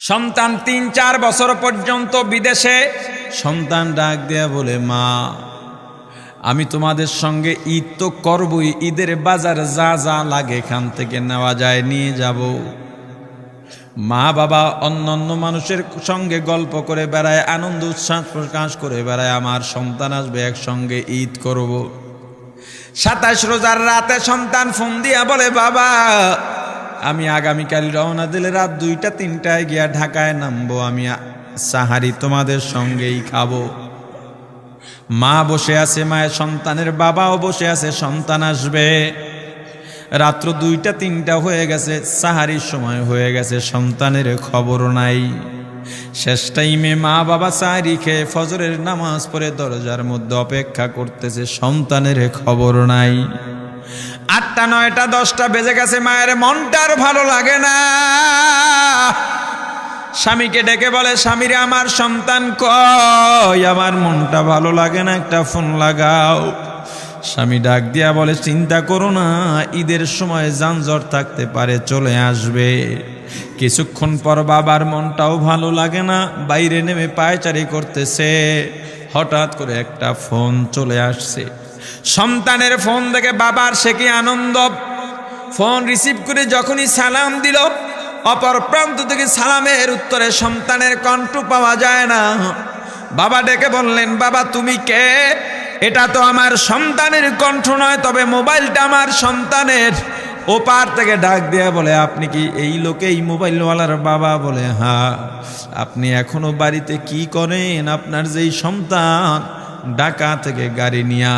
সন্তান ৩-৪ বছর পর্যন্ত বিদেশে। সন্তান ডাক দেয়া বলে, মা আমি তোমাদের সঙ্গে ঈদ তো করবই, ঈদের বাজার যা যা লাগে এখান থেকে নেওয়া যায় নিয়ে যাব। মা বাবা অন্যান্য মানুষের সঙ্গে গল্প করে বেড়ায়, আনন্দ উচ্ছ্বাস প্রকাশ করে বেড়ায়, আমার সন্তান আসবে একসঙ্গে ঈদ করব। ২৭ রোজার রাতে সন্তান ফোন দিয়া বলে, বাবা আমি আগামীকাল রওনা দিলে রাত ২টা-৩টায় গিয়া ঢাকায় নামবো, আমি সাহারি তোমাদের সঙ্গেই খাবো। মা বসে আছে, মায়ের সন্তানের বাবাও বসে আছে, সন্তান আসবে। রাত্র ২টা-৩টা হয়ে গেছে, সাহারির সময় হয়ে গেছে, সন্তানের খবর নাই। শেষ টাইমে মা বাবা সাহারি খেয়ে ফজরের নামাজ পড়ে দরজার মধ্যে অপেক্ষা করতেছে, সন্তানের খবর নাই। ৮টা, ৯টা, ১০টা বেজে গেছে, মায়ের মনটার ভালো লাগে না। স্বামীকে ডেকে বলে, স্বামীরে আমার সন্তান কই, আমার মনটা ভালো লাগে না, একটা ফোন লাগাও। স্বামী ডাক দিয়া বলে, চিন্তা করো না, ঈদের সময় যানজট থাকতে পারে, চলে আসবে। কিছুক্ষণ পর বাবার মনটাও ভালো লাগে না, বাইরে নেমে পায়চারি করতেছে। হঠাৎ করে একটা ফোন চলে আসছে। সন্তানের ফোন দেখে বাবার সে কি আনন্দ। ফোন রিসিভ করে যখনই সালাম দিল, অপর প্রান্ত থেকে সালামের উত্তরে সন্তানের কণ্ঠ পাওয়া যায় না। বাবা ডেকে বললেন, বাবা তুমি কে? এটা তো আমার সন্তানের কণ্ঠ নয়, তবে মোবাইলটা আমার সন্তানের। ওপার থেকে ডাক দেয়া বলে, আপনি কি এই লোকে, এই মোবাইলওয়ালার বাবা? বলে, হ্যাঁ। আপনি এখনো বাড়িতে কি করেন? আপনার যেই সন্তান ঢাকা থেকে গাড়ি নিয়া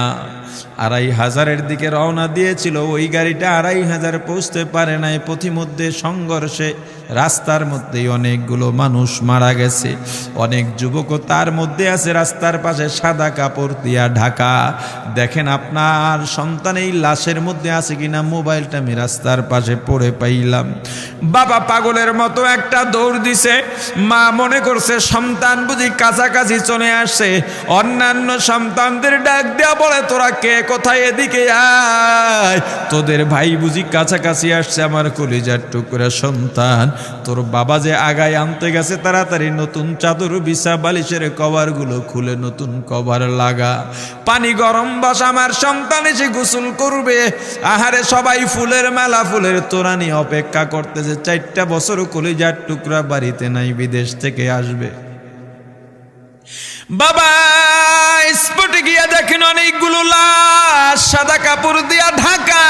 ২৫০০-এর দিকে রওনা দিয়েছিল, ওই গাড়িটা ২৫০০ পৌঁছতে পারে নাই। পথিমধ্যে সংঘর্ষে রাস্তার মধ্যেই অনেকগুলো মানুষ মারা গেছে, অনেক যুবকও তার মধ্যে আছে, রাস্তার পাশে সাদা কাপড় দিয়া ঢাকা। দেখেন আপনার সন্তান এই লাশের মধ্যে আছে কিনা। মোবাইলটা আমি রাস্তার পাশে পড়ে পাইলাম। বাবা পাগলের মতো একটা দৌড় দিছে। মা মনে করছে সন্তান বুঝি কাছাকাছি চলে আসছে। অন্যান্য সন্তানদের ডাক দেয়া বলে, তোরা কে, কোথায়, এদিকে আয়, তোদের ভাই বুঝি কাছাকাছি আসছে। আমার কলিজার টুকরা সন্তান, তোর বাবা যে আগায় আনতে গেছে, তাড়াতাড়ি নতুন চাদর বিছা, বালিশের কভারগুলো খুলে নতুন কভার লাগা, পানি গরম বসা, আমার সন্তান এসে গোসল করবে। আহারে সবাই ফুলের মালা, ফুলের তোড়া নিয়ে অপেক্ষা করতেছে। ৪টা বছর কলিজার টুকরা বাড়িতে নাই, বিদেশ থেকে আসবে। বাবা স্পটে গিয়া দেখেন অনেকগুলো লাশ, সাদা কাপড় দিয়া ঢাকা।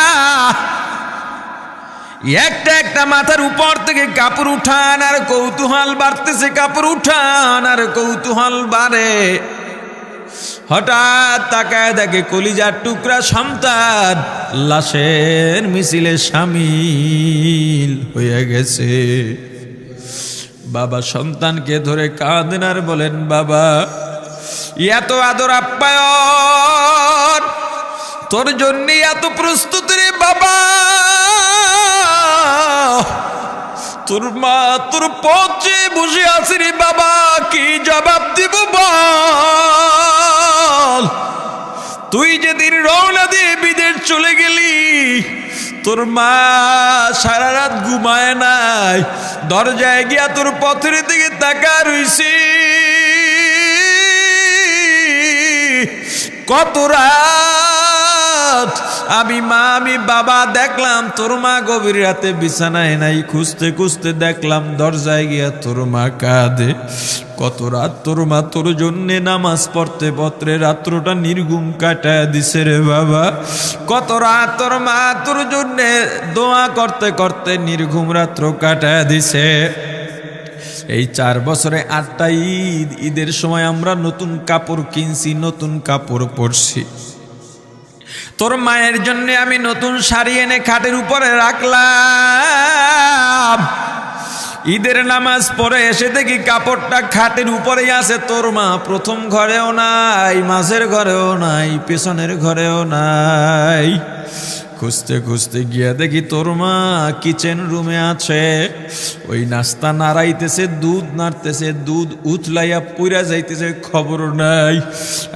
একটা একটা মাথার উপর থেকে কাপড় উঠান আর কৌতূহল বাড়তেছে, কাপড় উঠান আর কৌতূহল বাড়ে। হঠাৎ তাকায় দেখে কলিজার টুকরা সন্তান লাশের মিছিলে শামিল হয়ে গেছে। বাবা সন্তানকে ধরে কাঁদেন আর বলেন, বাবা এত আদর আপ্যায়ন, তোর জন্য এত প্রস্তুতি রে বাবা, তোর মা তোর পথে বসে আছে রে বাবা, কি জবাব দিব বল? তুই যেদিন রওনা দিয়ে বিদেশ চলে গেলি, তোর মা সারা রাত ঘুমায় নাই, দরজায় গিয়া তোর পথের দিকে তাকা রইছি। কত রাত আমি মা, আমি বাবা দেখলাম তোর মা গভীর রাতে বিছানায় নাই, খুঁজতে খুঁজতে দেখলাম দরজায় গিয়া তোর মা কাঁদে। কত রাত তোর মা তোর জন্যে নামাজ পড়তে পড়তে রাত্রটা নির্ঘুম কাটায় দিছে রে বাবা। কত রাত তোর মা তোর জন্যে দোয়া করতে করতে নির্ঘুম রাত্র কাটায় দিছে। এই ৪ বছরে ৮টা ঈদ, ঈদের সময় আমরা নতুন কাপড় কিনছি, নতুন কাপড় পরছি। তোর মায়ের জন্য আমি নতুন শাড়ি এনে খাটের উপরে রাখলাম। ঈদের নামাজ পড়ে এসে দেখি কাপড়টা খাটের উপরেই আছে, তোর মা প্রথম ঘরেও নাই, মাঝের ঘরেও নাই, পেছনের ঘরেও নাই। খুঁজতে খুঁজতে গিয়া দেখি তোর মা কিচেন রুমে আছে, ওই নাস্তা নাড়াইতেছে, দুধ নাড়তেছে, দুধ উতলাইয়া পুইরা যাইতেছে, খবর নাই।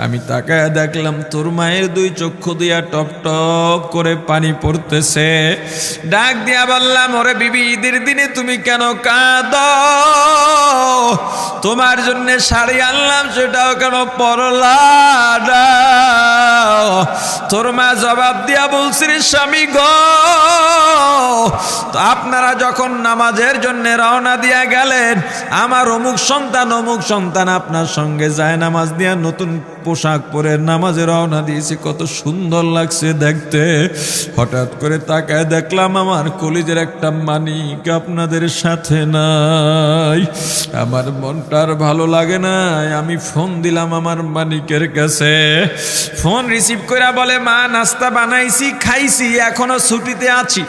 আমি তাকায় দেখলাম তোর মায়ের 2 চক্ষু দিয়া টপ টপ করে পানি পড়তেছে। ডাক দিয়া বললাম, ওরে বিবি ঈদের দিনে তুমি কেন কাঁদো? তোমার জন্য শাড়ি আনলাম, সেটাও কেন পরলা না? তোর মা জবাব দিয়া বলছি, রে স্বামী গো, তো আপনারা যখন নামাজের জন্য রওনা দিয়া গেলেন, আমার অমুক সন্তান আপনার সঙ্গে যায় নামাজ দিয়া নতুন পোশাক পরে নামাজে রওনা দিয়েছে, কত সুন্দর লাগছে দেখতে। হঠাৎ করে তাকায় দেখলাম আমার কলিজের একটা মানিক আপনাদের সাথে নাই। আমার মনটার ভালো লাগে না, আমি ফোন দিলাম আমার মানিকের কাছে। ফোন রিসিভ করে বলে, মা নাস্তা বানাইছি, খাইছি, এখনো ছুটিতে আছি,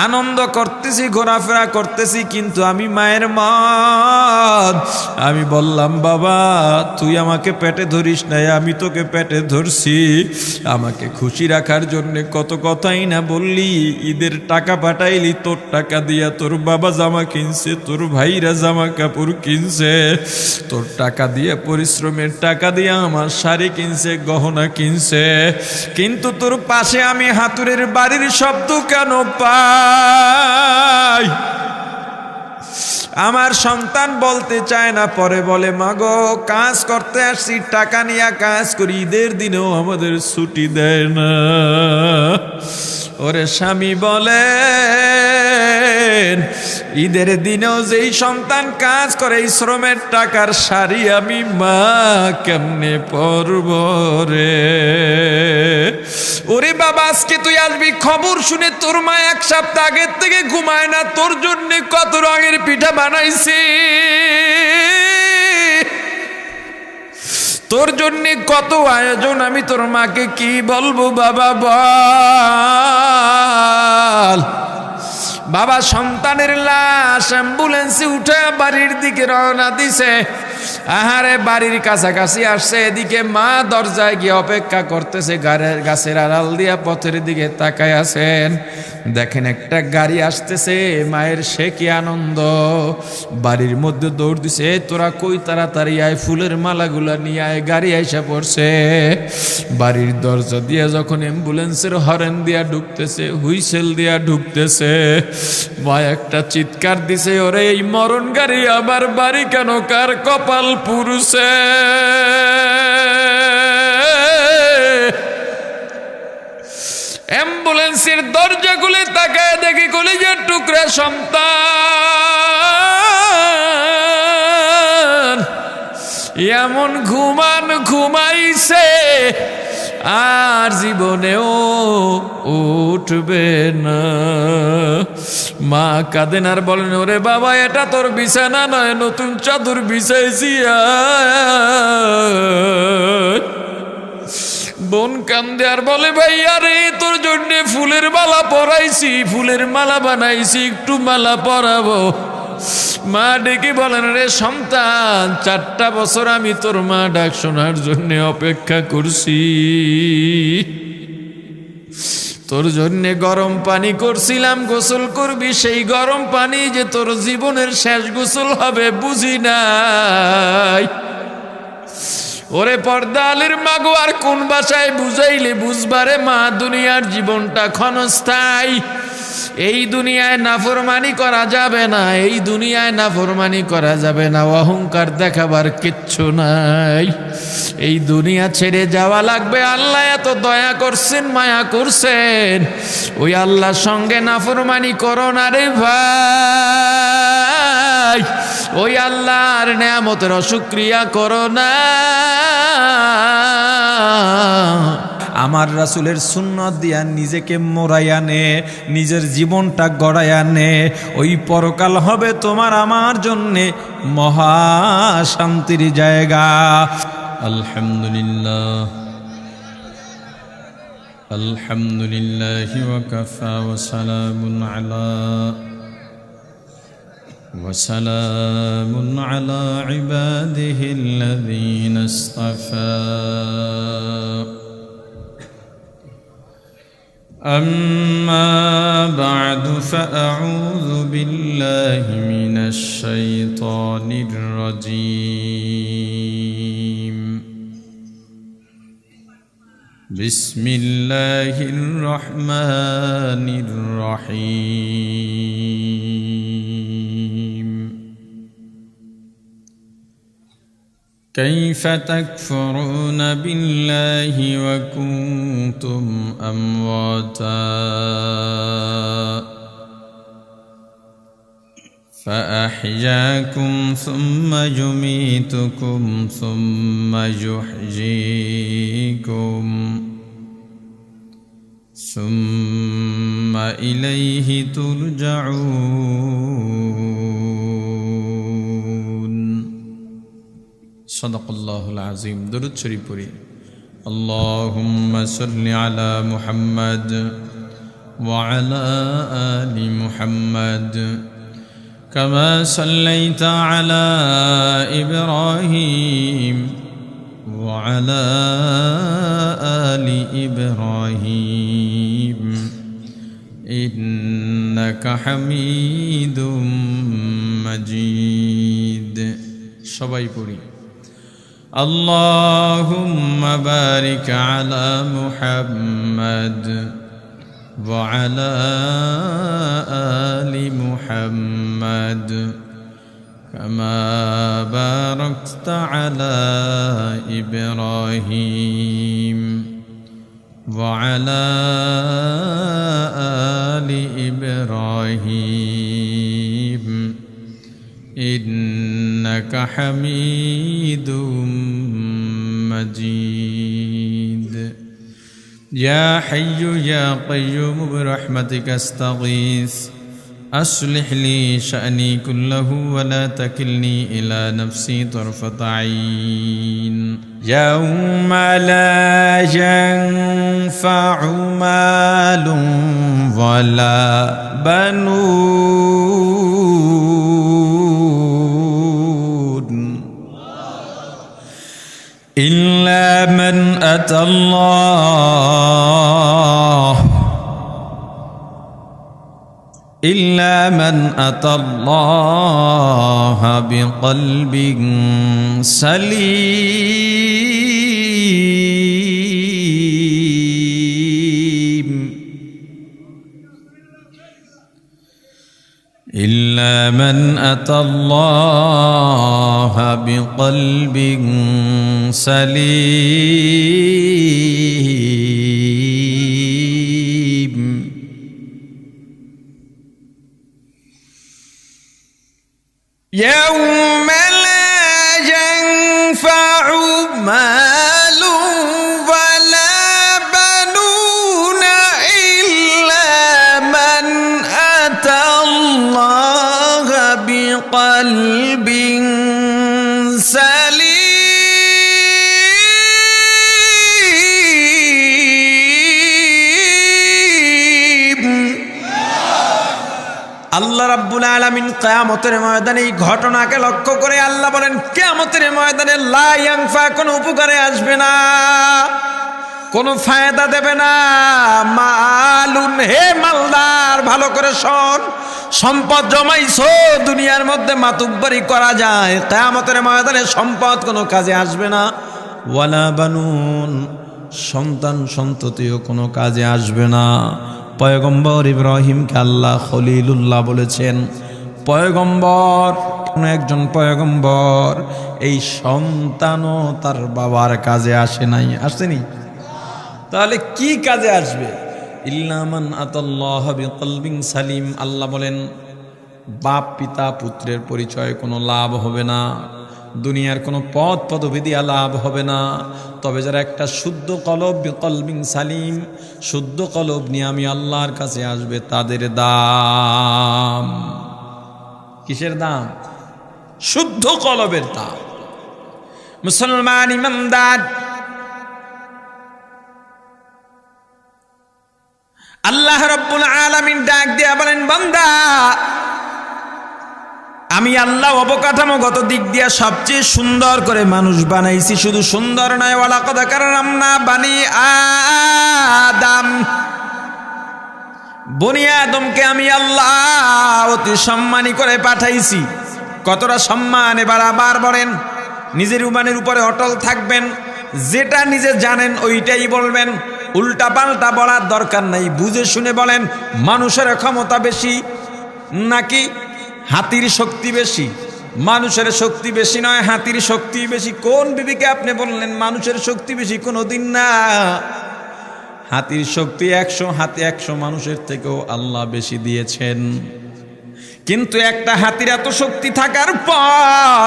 আনন্দ করতেছি, ঘোরাফেরা করতেছি, কিন্তু আমি মায়ের মন। আমি বললাম, বাবা তুই আমাকে পেটে ধরিস নাই, আমি তোকে পেটে ধরছি। আমাকে খুশি রাখার জন্য কত কথাই না বললি, ঈদের টাকা পাঠাইলি, তোর টাকা দিয়া তোর বাবা জামা কিনছে, তোর ভাইরা জামা কাপড় কিনছে, তোর টাকা দিয়ে পরিশ্রমের টাকা দিয়ে আমার শাড়ি কিনছে, গহনা কিনছে, কিন্তু তোর পাশে আমি হাতুড়ের বাড়ির শব্দ কেন পাই? আমার সন্তান বলতে চায় না, পরে বলে, মাগো কাজ করতে আসছি, টাকা নিয়ে কাজ করি, ঈদের দিনেও আমাদের ছুটি দেয় না। ওরে স্বামী বলেন, ঈদের দিনেও যেই সন্তান কাজ করে, এই শ্রমের টাকার শাড়ি আমি মা কেমনে পরব রে? ওরে বাবা, আজকে তুই আসবি, খবর শুনে তোর মা এক সপ্তাহ আগের থেকে ঘুমায় না, তোর জন্য কত রঙের পিঠা বানাইছি, তোর জন্য কত আয়োজন, আমি তোর মাকে কি বলবো বাবা বল। বাবা সন্তানের লাশ অ্যাম্বুলেন্সে উঠে বাড়ির দিকে রওনা দিছে। আহারে বাড়ির কাছাকাছি আসছে, এদিকে মা দরজায় গিয়ে অপেক্ষা করতেছে, গাছের আড়াল দিয়া পথের দিকে তাকায় আছেন। দেখেন একটা গাড়ি আসতেছে, মায়ের সে কি আনন্দ, বাড়ির মধ্যে দৌড় দিছে, তোরা কই তাড়াতাড়ি আয়, ফুলের মালাগুলা নিয়ে আয়, গাড়ি আইসা পড়ছে। বাড়ির দরজা দিয়ে যখন অ্যাম্বুলেন্সের হরেন দিয়া ঢুকতেছে, হুইসেল দিয়া ঢুকতেছে, মা একটা চিৎকার দিছে, ওরে এই মরণ গাড়ি আমার বাড়ি কেন, কার কপাল পুরুষে? অ্যাম্বুলেন্সের দরজা খুলে তাকায় দেখি কলিজার টুকরা সন্তান এমন ঘুমাইছে, আর জীবনেও উঠবে না। মা কাঁদেন আর বলেন, ওরে বাবা এটা তোর বিছানা নয়, নতুন চাদর বিছাইছি। বোন কান্দে আর বলে, ভাই আরে তোর জন্য ফুলের মালা পরাইছি, ফুলের মালা বানাইছি, একটু মালা পরাবো। মা ডেকে বলেন, রে সন্তান, 4টা বছর আমি তোর মা ডাক শোনার জন্য অপেক্ষা করছি, তোর জন্য গরম পানি করছিলাম, গোসল করবি, সেই গরম পানি যে তোর জীবনের শেষ গোসল হবে বুঝি নাই। ওরে পর্দা আলীর মাগো, আর কোন ভাষায় বুঝাইলে বুঝবারে মা, দুনিয়ার জীবনটা ক্ষণস্থায়ী, এই দুনিয়ায় নাফরমানি করা যাবে না, এই দুনিয়ায় নাফরমানি করা যাবে না, অহংকার দেখাবার কিচ্ছু নাই, এই দুনিয়া ছেড়ে যাওয়া লাগবে। আল্লাহ এত দয়া করছেন, মায়া করছেন, ওই আল্লাহর সঙ্গে নাফরমানি করো না রে ভাই, ওই আল্লাহর নেয়ামতের অশুকরিয়া করো না। আমার রাসূলের সুন্নত দিয়া নিজেকে মোড়াইয়া নে, নিজের জীবনটা গড়াইয়া নে, ওই পরকাল হবে তোমার আমার জন্যে মহা শান্তির জায়গা। আলহামদুলিল্লাহ, আলহামদুলিল্লাহ ওয়াকাফা ওয়া সালামুন আলা ইবাদিহিল্লাযীনা ইসতাফা। أما بعد فأعوذ بالله من الشيطان الرجيم. بسم الله الرحمن الرحيم. كيف تكفرون بالله وكنتم أمواتا فأحياكم ثم يميتكم ثم يحييكم ثم إليه ترجعون صدق الله العظيم درود شريف پڑھی اللهم صل على محمد وعلى آل محمد كما صليت على إبراهيم وعلى آل إبراهيم إنك حميد مجيد সবাই পড়ি اللهم بارك على محمد وعلى آل محمد كما باركت على إبراهيم وعلى آل إبراهيم إنك حميد مجيد يا حي يا قيوم برحمتك استغيث أصلح لي شأني كله ولا تكلني إلى نفسي طرفة عين يوم لا ينفع مال ولا بنون إلا من أتى الله بقلب سليم إلا من أتى الله بقلب سليم يوم لا ينفع مال ولا بنون إلا من أتى الله بقلب سليم আল্লাহ রাব্বুল আলামিন কিয়ামতের ময়দানে এই ঘটনাকে লক্ষ্য করে আল্লাহ বলেন কিয়ামতের ময়দানে লা ইয়ানফা কোনো উপকারে আসবে না, কোনো ফায়দা দেবে না। মালুন, হে মালদার ভালো করে শোন, সম্পদ জমাইছো দুনিয়ার মধ্যে মাতুব্বরি করা যায়, কিয়ামতের ময়দানে সম্পদ কোনো কাজে আসবে না। ওয়ালা বানুন, সন্তান সন্ততিও কোনো কাজে আসবে না। পয়গম্বর ইব্রাহিমকে আল্লাহ খলিলুল্লাহ বলেছেন। পয়গম্বর, কোন একজন পয়গম্বর এই সন্তানও তার বাবার কাজে আসে নাই, আসেনি। তাহলে কি কাজে আসবে? ইল্লা মান আতাল্লাহ বিকলবিন সালিম। আল্লাহ বলেন বাপ পিতা পুত্রের পরিচয় কোনো লাভ হবে না, দুনিয়ার কোনো পদ পদবি দিয়া লাভ হবে না। তবে যারা একটা শুদ্ধ কলব, বিকলবিন সালিম, শুদ্ধ কলব নিয়ে আমি আল্লাহর কাছে আসবে, তাদের দাম। কিসের দাম? শুদ্ধ কলবের দাম। মুসলমান ইমানদার, আল্লাহ রাব্বুল আলামিন ডাক দিয়া বলেন বান্দা, আমি আল্লাহ অবকাঠামোগত দিক দিয়া সবচেয়ে সুন্দর করে মানুষ বানাইছি। শুধু সুন্দর নয়, ওয়ালাকাদ কাররামনা বানি আদম, বনি আদমকে আমি আল্লাহ অতি সম্মানী করে পাঠাইছি। কতটা সম্মান এবার আবার বলেন। নিজের ইমানের উপরে অটল থাকবেন, যেটা নিজে জানেন ওইটাই বলবেন, উল্টা পাল্টা বলার দরকার নাই। বুঝে শুনে বলেন মানুষের ক্ষমতা বেশি নাকি হাতির শক্তি বেশি মানুষের শক্তি বেশি নয়, হাতির শক্তি বেশি। কোন বিবিকে আপনি বললেন মানুষের শক্তি বেশি? কোনোদিন না। হাতির শক্তি 100, হাতি 100 মানুষের থেকেও আল্লাহ বেশি দিয়েছেন। কিন্তু একটা হাতির এত শক্তি থাকার পর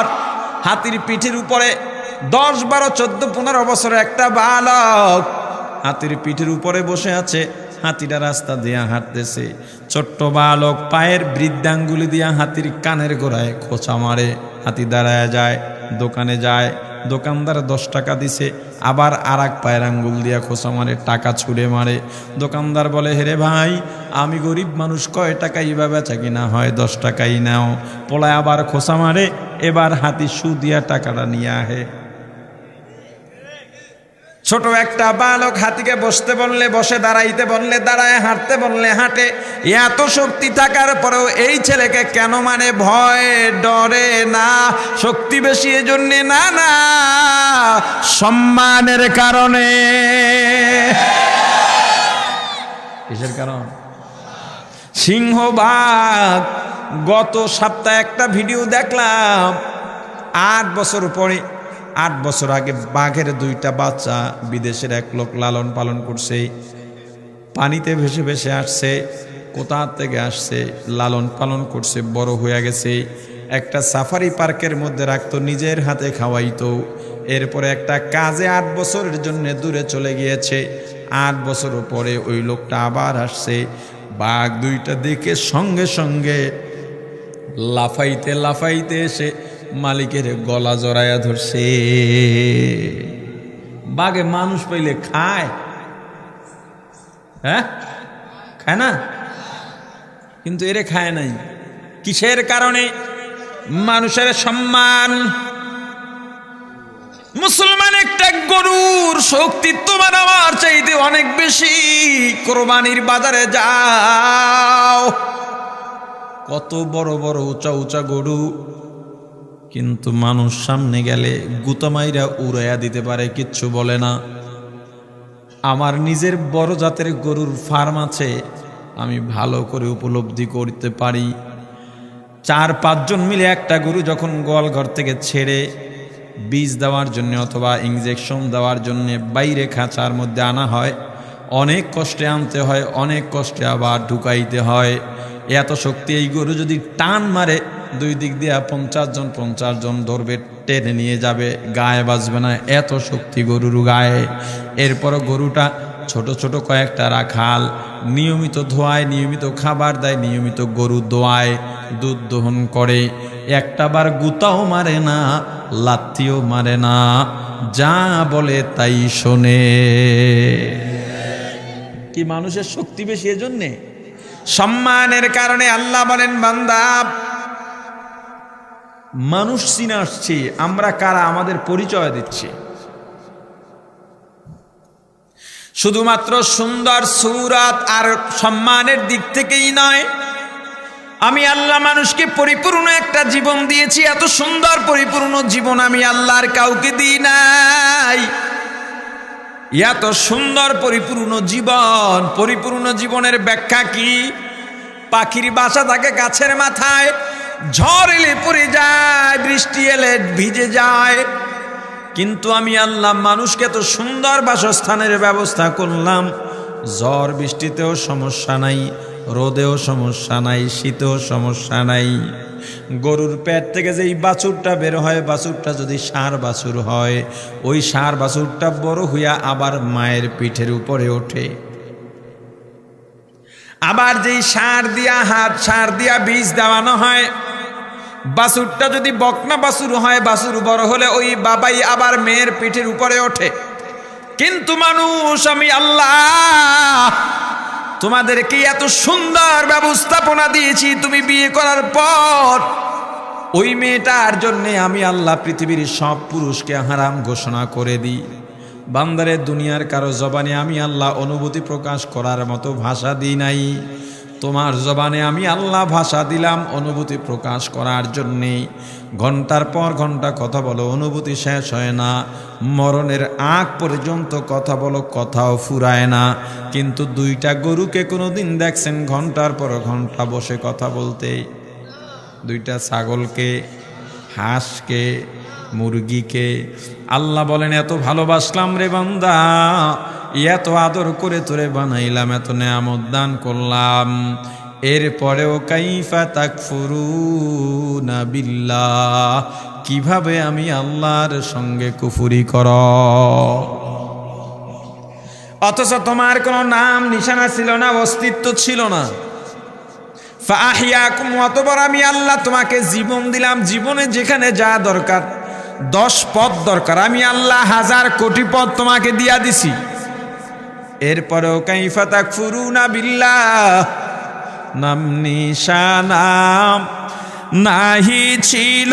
হাতির পিঠের উপরে 10, 12, 14, 15 বছরের একটা বালক হাতির পিঠের উপরে বসে আছে। হাতিটা রাস্তা দিয়ে হাঁটতেছে, ছোট্ট বালক পায়ের বৃদ্ধাঙ্গুলি দিয়া হাতির কানের গোড়ায় খোঁচা মারে। হাতি দাঁড়ায় যায়, দোকানে যায়, দোকানদার 10 টাকা দিছে, আবার আর এক পায়ের আঙ্গুল দিয়া খোঁচা মারে, টাকা ছুঁড়ে মারে। দোকানদার বলে, হেরে ভাই, আমি গরিব মানুষ, কয় টাকা ইবা বেচা কিনা হয়, 10 টাকাই নাও। পোলায় আবার খোঁচা মারে, এবার হাতি সু দিয়া টাকাটা নিয়ে আহে। ছোট একটা বালক হাতিকে বসতে বললে বসে, দাঁড়াইতে বললে দাঁড়ায়, হাঁটতে বললে হাঁটে। এত শক্তি থাকার পরেও এই ছেলেকে কেন মানে? ভয় ডরে না, শক্তি বেশি এজন্যে না, না, সম্মানের কারণে। কিসের কারণ? সিংহবাগ। গত সপ্তাহে একটা ভিডিও দেখলাম, 8 বছর পরে, 8 বছর আগে বাঘের 2টা বাচ্চা বিদেশের এক লোক লালন পালন করছে। পানিতে ভেসে ভেসে আসছে, কোথা থেকে আসছে, লালন পালন করছে, বড় হয়ে গেছে। একটা সাফারি পার্কের মধ্যে রাখতো, নিজের হাতে খাওয়াইতো। এরপরে একটা কাজে 8 বছরের জন্য দূরে চলে গিয়েছে। 8 বছর পরে ওই লোকটা আবার আসছে। বাঘ 2টা দেখে সঙ্গে সঙ্গে লাফাইতে লাফাইতে এসে মালিকের গলা জড়াইয়া ধরছে। বাঘে মানুষ পাইলে খায়? হ্যাঁ, খায় না, কিন্তু এরে খায় নাই। কিসের কারণে? মানুষের সম্মান। মুসলমান একটা গরুর শক্তি তোমার আমার চাইতে অনেক বেশি। কোরবানির বাজারে যাও, কত বড় বড় উঁচা উঁচা গরু, কিন্তু মানুষ সামনে গেলে গুতামাইরা উড়াইয়া দিতে পারে, কিচ্ছু বলে না। আমার নিজের বড় জাতের গরুর ফার্ম আছে, আমি ভালো করে উপলব্ধি করতে পারি। 4-5 জন মিলে একটা গরু যখন গোয়াল ঘর থেকে ছেড়ে বীজ দেওয়ার জন্য অথবা ইনজেকশন দেওয়ার জন্য বাইরে খাঁচার মধ্যে আনা হয়, অনেক কষ্টে আনতে হয়, অনেক কষ্টে আবার ঢুকাইতে হয়। এত শক্তি এই গরু যদি টান মারে, 2 দিক দিয়ে 50 জন ধরবে, টেনে নিয়ে যাবে, গায়ে বাজবে না, এত শক্তি গরুর গায়ে। এরপরও গরুটা ছোট ছোট কয়েকটা রাখাল নিয়মিত ধোয়ায়, নিয়মিত খাবার দেয়, নিয়মিত গরু দোয়ায়, দুধ দহন করে। একটাবার গুতাও মারে না, লাত্তিও মারে না, যা বলে তাই শোনে। কি মানুষের শক্তি বেশি এজন্যে? সম্মানের কারণে। আল্লাহ বলেন, বান্দা, মানুষ চিনে আসছি আমরা কারা, আমাদের পরিচয় দিচ্ছি। শুধুমাত্র সুন্দর সুরাত আর সম্মানের দিক থেকেই নয়, আমি আল্লাহ মানুষকে পরিপূর্ণ একটা জীবন দিয়েছি। এত সুন্দর পরিপূর্ণ জীবন আমি আল্লাহর কাউকে দিই নাই। এত সুন্দর পরিপূর্ণ জীবন, পরিপূর্ণ জীবনের ব্যাখ্যা কি? পাখির বাসা থাকে গাছের মাথায়, ঝড় এলে পড়ে যায়, বৃষ্টি এলে ভিজে যায়। কিন্তু আমি আল্লাহ মানুষকে তো সুন্দর বাসস্থানের ব্যবস্থা করলাম। ঝড় বৃষ্টিতেও সমস্যা নাই, রোদেও সমস্যা নাই, শীতেও সমস্যা নাই। গরুর পেট থেকে যেই বাছুরটা বের হয়, বাছুরটা যদি ষাঁড় বাছুর হয়, ওই ষাঁড় বাছুরটা বড় হইয়া আবার মায়ের পিঠের উপরে ওঠে। আবার যেই ষাঁড় দিয়া বীজ দেওয়ানো হয়, বাছুরটা যদি বকনা বাছুর হয়, বাছুর বড় হলে ওই বাবাই আবার মেয়ের পিঠের উপরে ওঠে। কিন্তু মানুষ, আমি আল্লাহ তোমাদেরকে এত সুন্দর ব্যবস্থাপনা দিয়েছি, তুমি বিয়ে করার পর ওই মেয়েটার জন্য আমি আল্লাহ পৃথিবীর সব পুরুষকে হারাম ঘোষণা করে দিই। বান্দারে, দুনিয়ার কারো জবানে আমি আল্লাহ অনুভূতি প্রকাশ করার মতো ভাষা দিই নাই। তোমার জবানে আমি আল্লাহ ভাষা দিলাম অনুভূতি প্রকাশ করার জন্যে। ঘন্টার পর ঘন্টা কথা বলো, অনুভূতি শেষ হয় না। মরণের আগ পর্যন্ত কথা বলো, কথাও ফুরায় না। কিন্তু 2টা গরুকে কোনোদিন দেখছেন ঘন্টার পর ঘন্টা বসে কথা বলতে? 2টা ছাগলকে হাঁসকে, মুরগিকে। আল্লাহ বলেন এত ভালোবাসলাম রে বান্দা, এত আদর করে তোরে বানাইলাম, এত নেয়ামত দান করলাম, এরপরেও কাইফা তাকফুরুনা বিল্লাহ, কিভাবে আমি আল্লাহর সঙ্গে কুফরি কর। অথচ তোমার কোনো নাম নিশানা ছিল না, অস্তিত্ব ছিল না। ফাহিয়াকুম, অতঃপর আমি আল্লাহ তোমাকে জীবন দিলাম। জীবনে যেখানে যা দরকার, 10 পদ দরকার, আমি আল্লাহ 1000 কোটি পদ তোমাকে দিয়া দিছি। এরপরেও কাইফা তাকফুরুনা বিল্লাহ, নাম নিশানা নাহি ছিল,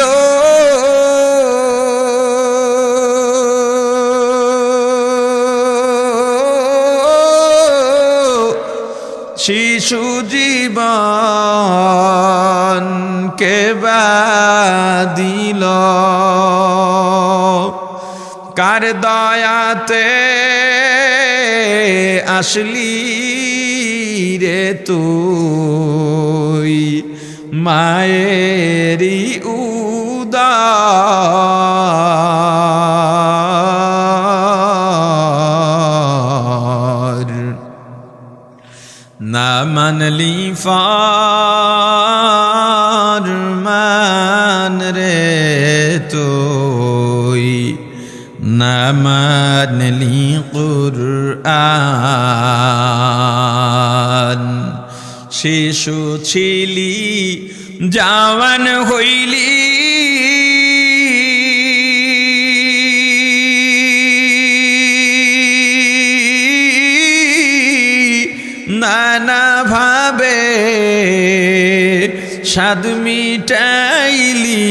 শিশু জীবন কে বাদিল, কার দয়াতে আসলি রে তুই, মায়েরি উদার, না মানলি ফরমান রে তুই, না মানলি কুরআন। শিশু ছিলি জওয়ান হইলি, নানা ভাবে স্বাদ মিটাইলি,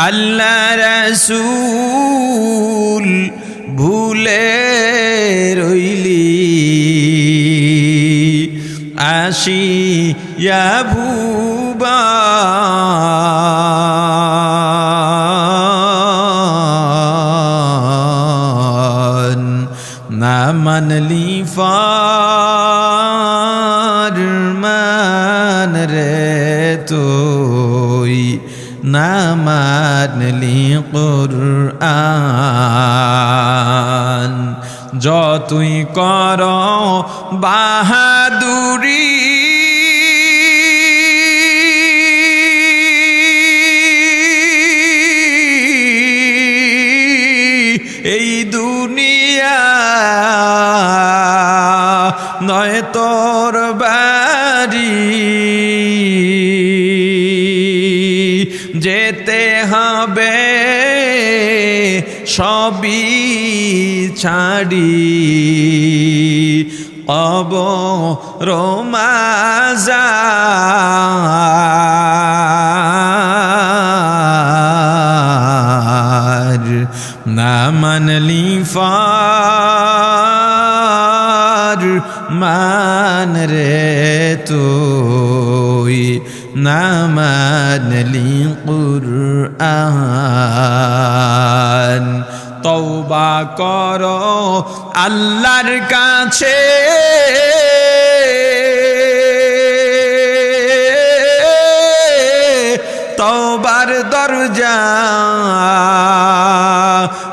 আল্লাহ রাসূল ভুলে রইলি, আসিয়া ভুবন, না মানলি ফরমান রে তুই, না মানলি কুরআন। যতই কর বাহাদুরি, এই দুনিয়া নয় তোর বাড়ি, যেতে হবে সবই ছাড়ি, কবর মাজার, না মানলি ফরমান রে তুই, না মানলি কুরআন। তওবা করো আল্লাহর কাছে, তওবার দরজা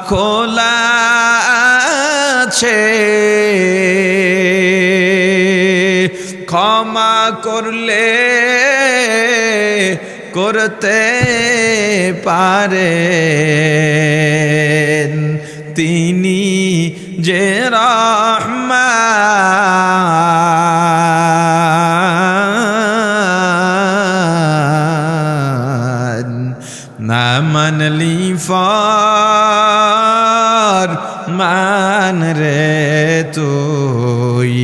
খোলা আছে, ক্ষমা করলে করতে পারেন তিনি যে রহমান, না মানলি ফরমান রে তুই,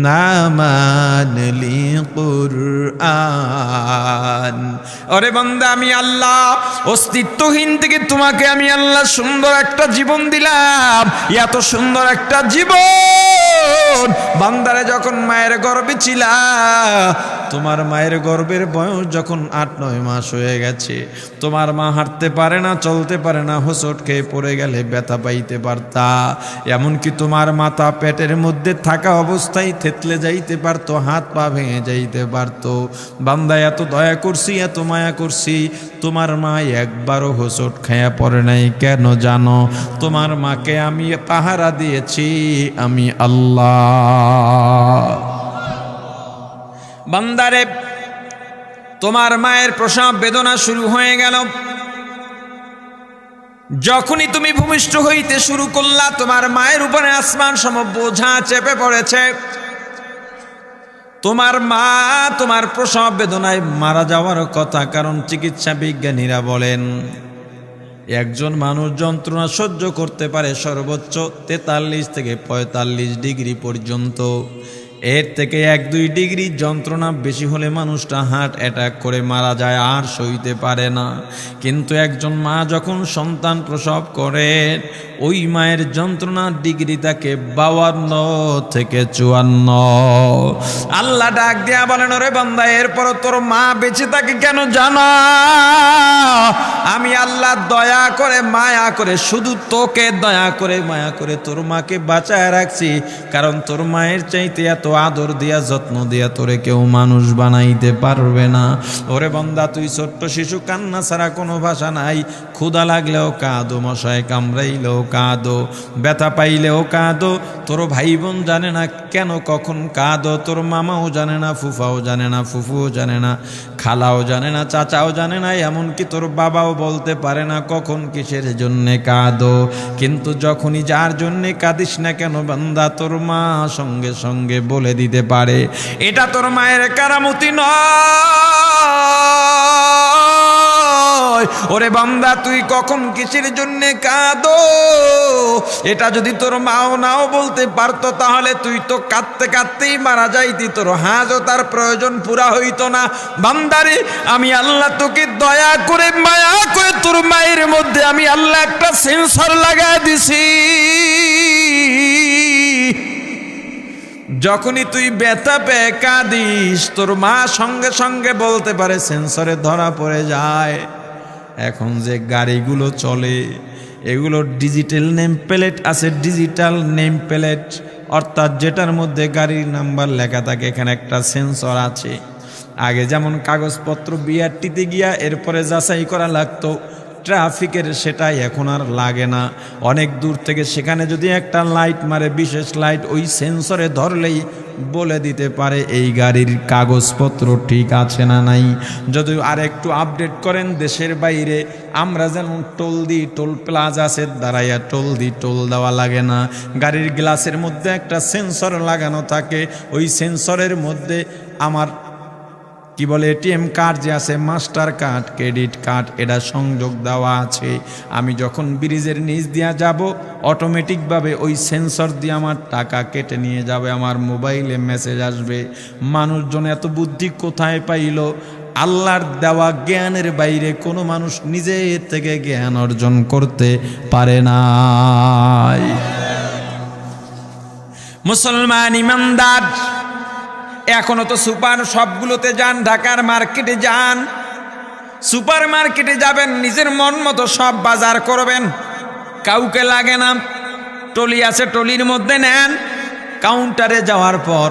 না মানলি কুরআন। সম্মান। ওরে বান্দা, আমি আল্লাহ অস্তিত্বহীন থেকে তোমাকে আমি আল্লাহ সুন্দর একটা জীবন দিলাম। এত সুন্দর একটা জীবন বান্দারে যখন মায়ের গর্ভে ছিলা, তোমার মায়ের গর্ভের বয়স যখন 8-9 মাস হয়ে গেছে, তোমার মা হাঁটতে পারে না, চলতে পারে না, হোঁচট খেয়ে পড়ে গেলে ব্যথা পাইতে পারতা। এমনকি তোমার মাথা পেটের মধ্যে থাকা অবস্থায় থেতলে যাইতে পারতো, হাত পা ভেঙে যাইতে পারতো। বান্দা, এত দয়া করছি, এত মায়া করছি, তোমার মা একবারও হোঁচট খায়া পড়ে নাই। কেন জানো? তোমার মাকে আমি পাহারা দিয়েছি, আমি আল্লাহ। বান্দারে, তোমার মায়ের প্রসব বেদনা শুরু হয়ে গেল। যখনই তুমি ভূমিষ্ঠ হইতে শুরু করলা, তোমার মায়ের উপরে আসমান সম বোঝা চেপে পড়েছে। তোমার মা তোমার প্রসব বেদনায় মারা যাওয়ার কথা, কারণ চিকিৎসা বিজ্ঞানীরা বলেন একজন মানুষ যন্ত্রণা সহ্য করতে পারে সর্বোচ্চ 43 থেকে 45 ডিগ্রি পর্যন্ত। এর থেকে 1-2 ডিগ্রি যন্ত্রণা বেশি হলে মানুষটা হার্ট অ্যাটাক করে মারা যায়, আর সইতে পারে না। কিন্তু একজন মা যখন সন্তান প্রসব করে, ওই মায়ের যন্ত্রণার ডিগ্রি থাকে 52 থেকে 54। আল্লাহ ডাক দিয়া বলেন, ওরে বান্দা, এরপর তোর মা বেঁচে থাকে কেন জানা? আমি আল্লাহ দয়া করে মায়া করে, শুধু তোকে দয়া করে মায়া করে তোর মাকে বাঁচায় রাখছি, কারণ তোর মায়ের চাইতে এত আদর দিয়া যত্ন দিয়া তোরে কেউ মানুষ বানাইতে পারবে না। ওরে বান্দা, তুই ছোট্ট শিশু, কান্না ছাড়া কোনো ভাষা নাই। ক্ষুধা লাগলেও কাঁদো, মশায় কামড়াইলেও কাঁদো, ব্যথা পাইলেও কাঁদো। তোর ভাই বোন জানে না কেন কখন কাঁদো, তোর মামাও জানে না, ফুফাও জানে না, ফুফুও জানে না, খালাও জানে না, চাচাও জানে না, এমনকি তোর বাবাও বলতে পারে না কখন কিসের জন্যে কাঁদো। কিন্তু যখনই যার জন্যে কাঁদিস না কেন বান্দা, তোর মা সঙ্গে সঙ্গে বলে দিতে পারে। এটা তোর মায়ের কারামতি নয়। ওরে বান্দা, তুই কখন কিসের জন্যে কাঁদো, এটা যদি তোর মাও নাও বলতে পারতো, তাহলে তুই তো কাঁদতে কাঁদতেই মারা যাইতি, তোর হাজও তার প্রয়োজন পুরা হইতো না। বান্দারে, আমি আল্লাহ তোকে দয়া করে মায়া করে তোর মায়ের মধ্যে আমি আল্লাহ একটা সেন্সর লাগাই দিছি। যখনই তুই ব্যথা পেয়ে কাঁদিস, তোর মা সঙ্গে সঙ্গে বলতে পারে, সেন্সরে ধরা পড়ে যায়। এখন যে গাড়িগুলো চলে, এগুলো ডিজিটাল নেম প্লেট আছে, ডিজিটাল নেম প্লেট, অর্থাৎ যেটার মধ্যে গাড়ির নাম্বার লেখা থাকে, এখানে একটা সেন্সর আছে। আগে যেমন কাগজপত্র বিআরটিতে গিয়া এরপরে যাচাই করা লাগতো ট্রাফিকের, সেটাই এখন আর লাগে না। অনেক দূর থেকে সেখানে যদি একটা লাইট মারে, বিশেষ লাইট, ওই সেন্সরে ধরলেই বলে দিতে পারে এই গাড়ির কাগজপত্র ঠিক আছে না নাই। যদি আর একটু আপডেট করেন দেশের বাইরে, আমরা যেমন টোল দিই, টোল প্লাজা আছে, দাঁড়াইয়া টোল দিই, টোল দেওয়া লাগে না। গাড়ির গ্লাসের মধ্যে একটা সেন্সর লাগানো থাকে, ওই সেন্সরের মধ্যে আমার কি বলে এটিএম কার্ড যে আছে, মাস্টার কার্ড, ক্রেডিট কার্ড, এটা সংযোগ দেওয়া আছে। আমি যখন ব্রিজের নিচ দিয়া যাব, অটোমেটিকভাবে ওই সেন্সর দিয়ে আমার টাকা কেটে নিয়ে যাবে, আমার মোবাইলে মেসেজ আসবে। মানুষজন এত বুদ্ধি কোথায় পাইল? আল্লাহর দেওয়া জ্ঞানের বাইরে কোনো মানুষ নিজের থেকে জ্ঞান অর্জন করতে পারে না। মুসলমান ইমানদার, এখনো তো সুপার সবগুলোতে যান, ঢাকার মার্কেটে যান, সুপার মার্কেটে যাবেন, নিজের মন মতো সব বাজার করবেন, কাউকে লাগে না। টলি আছে, টলির মধ্যে নেন। কাউন্টারে যাওয়ার পর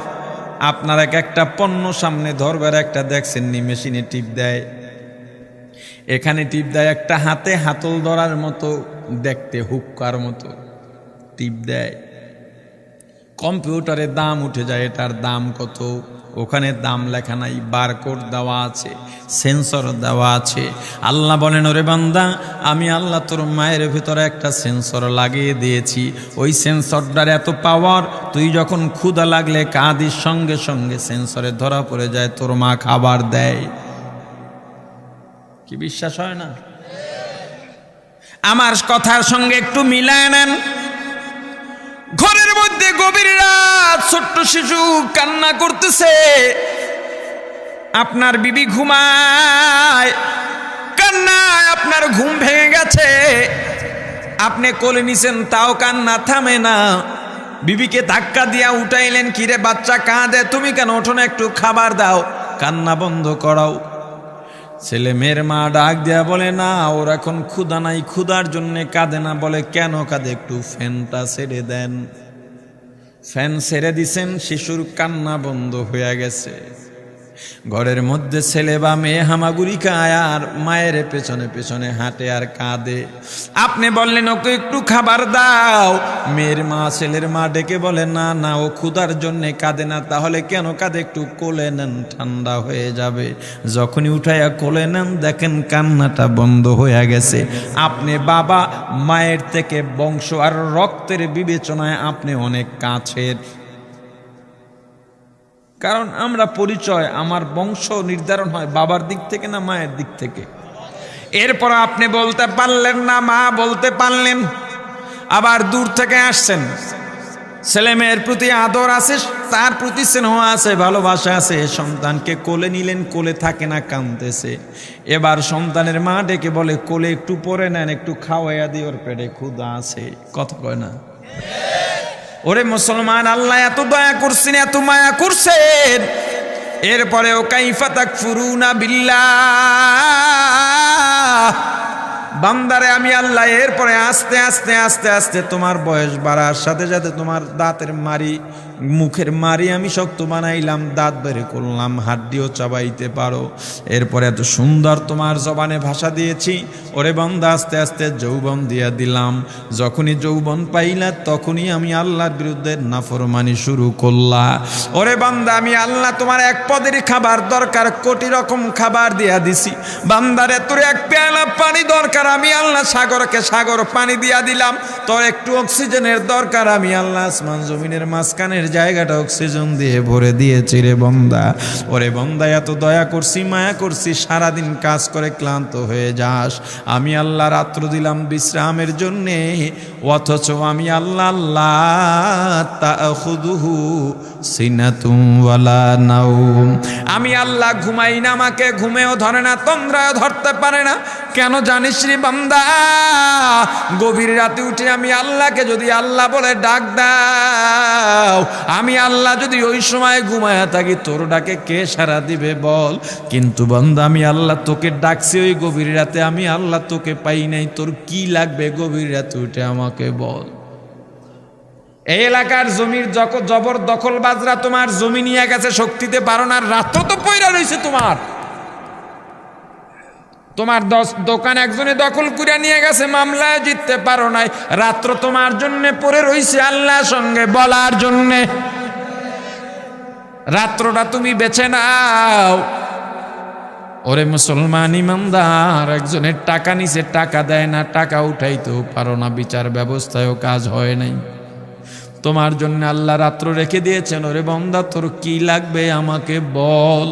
আপনার একটা পণ্য সামনে ধরবার, একটা দেখছেন নি মেশিনে টিপ দেয়, এখানে টিপ দেয়, একটা হাতে হাতল ধরার মতো দেখতে, হুক্কার মতো টিপ দেয়। কম্পিউটারে দাম উঠে যায়, এটার দাম কত, ওখানে দাম লেখা নাই, বারকোড দেওয়া আছে, সেন্সর দেওয়া আছে। আল্লাহ বলেন, ওরে বান্দা, আমি আল্লাহ তোর মায়ের ভিতরে একটা সেন্সর লাগিয়ে দিয়েছি। ওই সেন্সরটার এত পাওয়ার, তুই যখন ক্ষুধা লাগলে কাঁদিস, সঙ্গে সঙ্গে সেন্সরে ধরা পড়ে যায়, তোর মা খাবার দেয়। কি বিশ্বাস হয় না? আমার কথার সঙ্গে একটু মিলায় নেন। ঘরের মধ্যে গভীর রাত, ছোট্ট শিশু কান্না করতেছে, আপনার বিবি ঘুমায়, কান্নায় আপনার ঘুম ভেঙে গেছে, আপনি কোলে নিছেন তাও কান্না থামে না। বিবিকে ধাক্কা দিয়া উঠাইলেন, কিরে বাচ্চা কাঁদে, তুমি কেন ওঠো না, একটু খাবার দাও, কান্না বন্ধ করাও। ছেলে মেয়ের মা ডাক দেয়া বলে, না ওর এখন ক্ষুধা নাই, ক্ষুধার জন্য কাঁদে না। বলে কেন কাঁদে, একটু ফ্যানটা ছেড়ে দেন। ফ্যান ছেড়ে দিছেন, শিশুর কান্না বন্ধ হয়ে গেছে। ঘরের মধ্যে ছেলে বা মেয়ে হামাগুড়ি খায় আর মায়ের পেছনে পেছনে হাঁটে আর কাঁদে। আপনি বললেন ওকে একটু খাবার দাও, মেয়ের মা ছেলের মা ডেকে বলে, না না ও ক্ষুধার জন্য কাঁদে না। তাহলে কেন কাঁদে, একটু কোলে নেন, ঠান্ডা হয়ে যাবে। যখনই উঠাইয়া কোলে নেন, দেখেন কান্নাটা বন্ধ হয়ে গেছে। আপনি বাবা মায়ের থেকে বংশ আর রক্তের বিবেচনায় আপনি অনেক কাছের। কারণ আমরা পরিচয়, আমার বংশ নির্ধারণ হয় বাবার দিক থেকে না মায়ের দিক থেকে। এরপর আপনি বলতে পারলেন না, মা বলতে পারলেন, আবার দূর থেকে আসছেন, ছেলে মেয়ের প্রতি আদর আছে, তার প্রতি স্নেহ আছে, ভালোবাসা আছে। সন্তানকে কোলে নিলেন, কোলে থাকে না, কাঁদতেছে। এবার সন্তানের মা ডেকে বলে, কোলে একটু পরে নেন, একটু খাওয়াইয়া দিয়ে, ওর পেটে ক্ষুধা আছে। কথা কয় না? ওরে মুসলমান, আল্লাহ এত দয়া করছেন, এত মায়া করছেন, এরপরেও কাইফা তাকফুরুনা বিল্লাহ। বান্দারে আমি আল্লাহ এরপরে আস্তে আস্তে আস্তে আস্তে তোমার বয়স বাড়ার সাথে সাথে তোমার দাঁতের মারি, মুখের মারি আমি শক্ত বানাইলাম, দাঁত বের করলাম, হাড্ডিও চাবাইতে পারো। এরপরে এত সুন্দর তোমার জবানে ভাষা দিয়েছি। ওরে বান্দা আস্তে আস্তে যৌবন দিয়া দিলাম। যখনই যৌবন পাইলা তখনই আমি আল্লাহর বিরুদ্ধে নাফরমানি শুরু করলা। ওরে বান্দা আমি আল্লাহ তোমার এক পদের খাবার দরকার, কোটি রকম খাবার দিয়া দিছি। বান্দারে তোর এক পেয়ালা পানি দরকার, আমি আল্লাহ সাগরকে সাগর পানি দিয়া দিলাম। তোর একটু অক্সিজেনের দরকার, আমি আল্লাহ আসমান জমিনের মাঝখানের জায়গাটা অক্সিজেন দিয়ে ভরে দিয়েছি রে বন্দা। ওরে বন্দা এত দয়া করছি, মায়া করছি, সারাদিন কাজ করে ক্লান্ত হয়ে যাস, আমি আল্লাহ রাত্র দিলাম বিশ্রামের জন্যে। অথচ আমি আল্লাহ আল্লাহ তাখুদুহু সিনাতুম ওয়ালা নাওম, আমি আল্লাহ ঘুমাই না, আমাকে ঘুমেও ধরে না, তন্দ্রাও ধরতে পারে না। কেন জানিস রে বান্দা, গভীর রাতে উঠে আমি আল্লাহকে যদি আল্লাহ বলে ডাক দাও, আমি আল্লাহ যদি ওই সময় ঘুমায়া থাকি, তোর ডাকে কে সাড়া দিবে বল? কিন্তু বান্দা আমি আল্লাহ তোকে ডাকছি ওই গভীর রাতে, আমি আল্লাহ তোকে পাই নাই, তোর কি লাগবে গভীর রাতে উঠে আমাকে বল। এই এলাকার জমির জবর দখল বাজরা তোমার জমি নিয়ে গেছে, শক্তিতে পারো না, রাত তো পয়রা রয়েছে তোমার। তোমার দোকান একজনে দখল করে নিয়ে গেছে, মামলায় জিততে পারো নাই, রাত্র তোমার জন্য পড়ে রইছে আল্লাহর সঙ্গে বলার জন্য। রাত্রটা তুমি বেছে নাও। ওরে মুসলমান ইমানদার, একজনের টাকা নিচে টাকা দেয় না, টাকা উঠাইতেও পারো না, বিচার ব্যবস্থায়ও কাজ হয় নাই, তোমার জন্য আল্লাহ রাত্র রেখে দিয়েছেন। ওরে বান্দা তোর কি লাগবে আমাকে বল,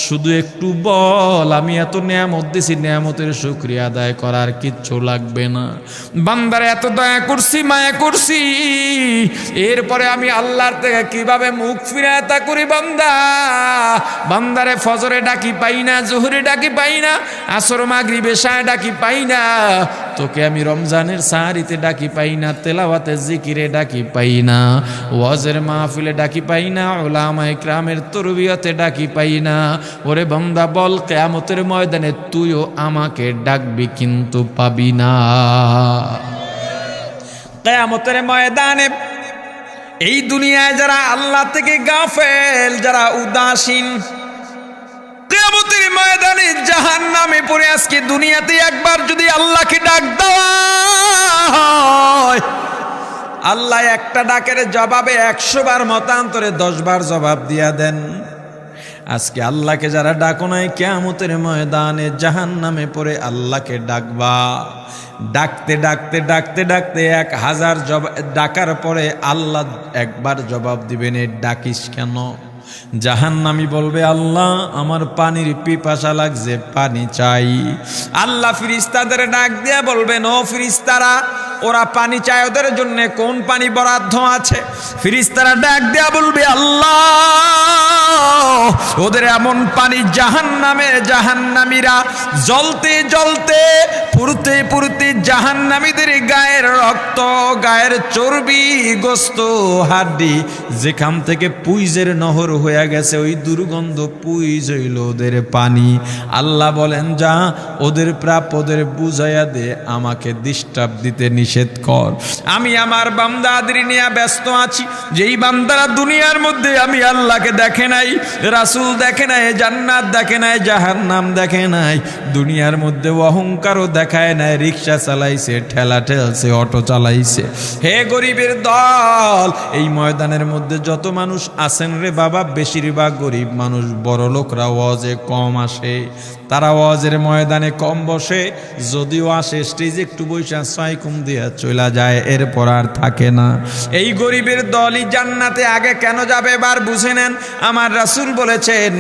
শুধু একটু বল, আমি এত নেয়ামত দিছি, নেয়ামতের শুকরিয়া আদায় করার কিচ্ছু লাগবে না। বান্দারে এত দয়া করছি, মায়া করছি, এরপরে আমি আল্লাহর থেকে কিভাবে মুখ ফিরায় তা করি। বান্দারে ফজরে ডাকি পাই না, জোহরে ডাকি পাই না, আসর মাগরিব এশায় ডাকি পাই না, তোকে আমি রমজানের সাহারিতে ডাকি পাই না, তেলাওয়াতে জিকিরে ডাকি পাই না, ওয়াজের মাহফিলে ডাকি পাই না, উলামা ইকরামের তরবিয়তে ডাকি পাই না। ওরে বান্দা বল, কিয়ামতের ময়দানে তুইও আমাকে ডাকবি কিন্তু পাবি না। কিয়ামতের ময়দানে এই দুনিয়ায় যারা আল্লাহ থেকে গাফেল, যারা উদাসীন, কিয়ামতের ময়দানে জাহান্নামে পড়ে আজকে দুনিয়াতে একবার যদি আল্লাহকে ডাক দেওয়া হয়, আল্লাহ একটা ডাকের জবাবে 100 বার মতান্তরে 10 বার জবাব দিয়া দেন। আজকে আল্লাহকে যারা ডাকো নাই, কিয়ামতের ময়দানে জাহান্নামে পড়ে আল্লাহকে ডাকবা। ডাকতে ডাকতে ডাকতে ডাকতে 1000 ডাকার পরে আল্লাহ একবার জবাব দিবেন, ডাকিস কেন? জাহান্নামী বলবে, আল্লাহ আমার পানির পিপাসা লাগছে, পানি চাই। আল্লাহ ফিরিস্তাদের ডাক দিয়া বলবেন, ও ফিরিস্তারা, ওরা পানি চায়, ওদের জন্য কোন পানি বরাদ্দ আছে? ফেরেশতারা ডাক দেয়া বলবে, আল্লাহ ওদের এমন পানি জাহান্নামীরা জ্বলতে জ্বলতে পুড়তে পুড়তে জাহান্নামীদের গায়ের রক্ত, গায়ের চর্বি, গোস্ত, হাড্ডি যেখান থেকে পুইজের নহর হয়ে গেছে, ওই দুর্গন্ধ পুইজ হইল ওদের পানি। আল্লাহ বলেন, যা ওদের প্রাপ্য ওদের বুঝাইয়া দে, আমাকে ডিস্টার্ব দিতে নিষেধ কর। আমি আমার বান্দাদের নিয়ে ব্যস্ত আছি। যেই বান্দারা দুনিয়ার মধ্যে আমি আল্লাহকে দেখে নাই, রাসূল দেখে নাই, জান্নাত দেখে নাই, জাহান্নাম দেখে নাই, দুনিয়ার মধ্যে অহংকারও দেখায় নাই, রিক্সা চালাইছে, ঠেলা ঠেলছে, অটো চালাইছে। হে গরিবের দল, এই ময়দানের মধ্যে যত মানুষ আছেন রে বাবা, বেশিরভাগ গরিব মানুষ। বড় লোকরা ওয়াজে কম আসে, তারা ওয়াজের ময়দানে কম বসে, যদিও আসে স্টেজে একটু বৈশা ছয় কুম দিয়া চলে যায়, এরপর আর থাকে না। এই গরিবের দলই জান্নাতে আগে কেন যাবে এবার বুঝে নেন। আমার রাসূল বলেছেন,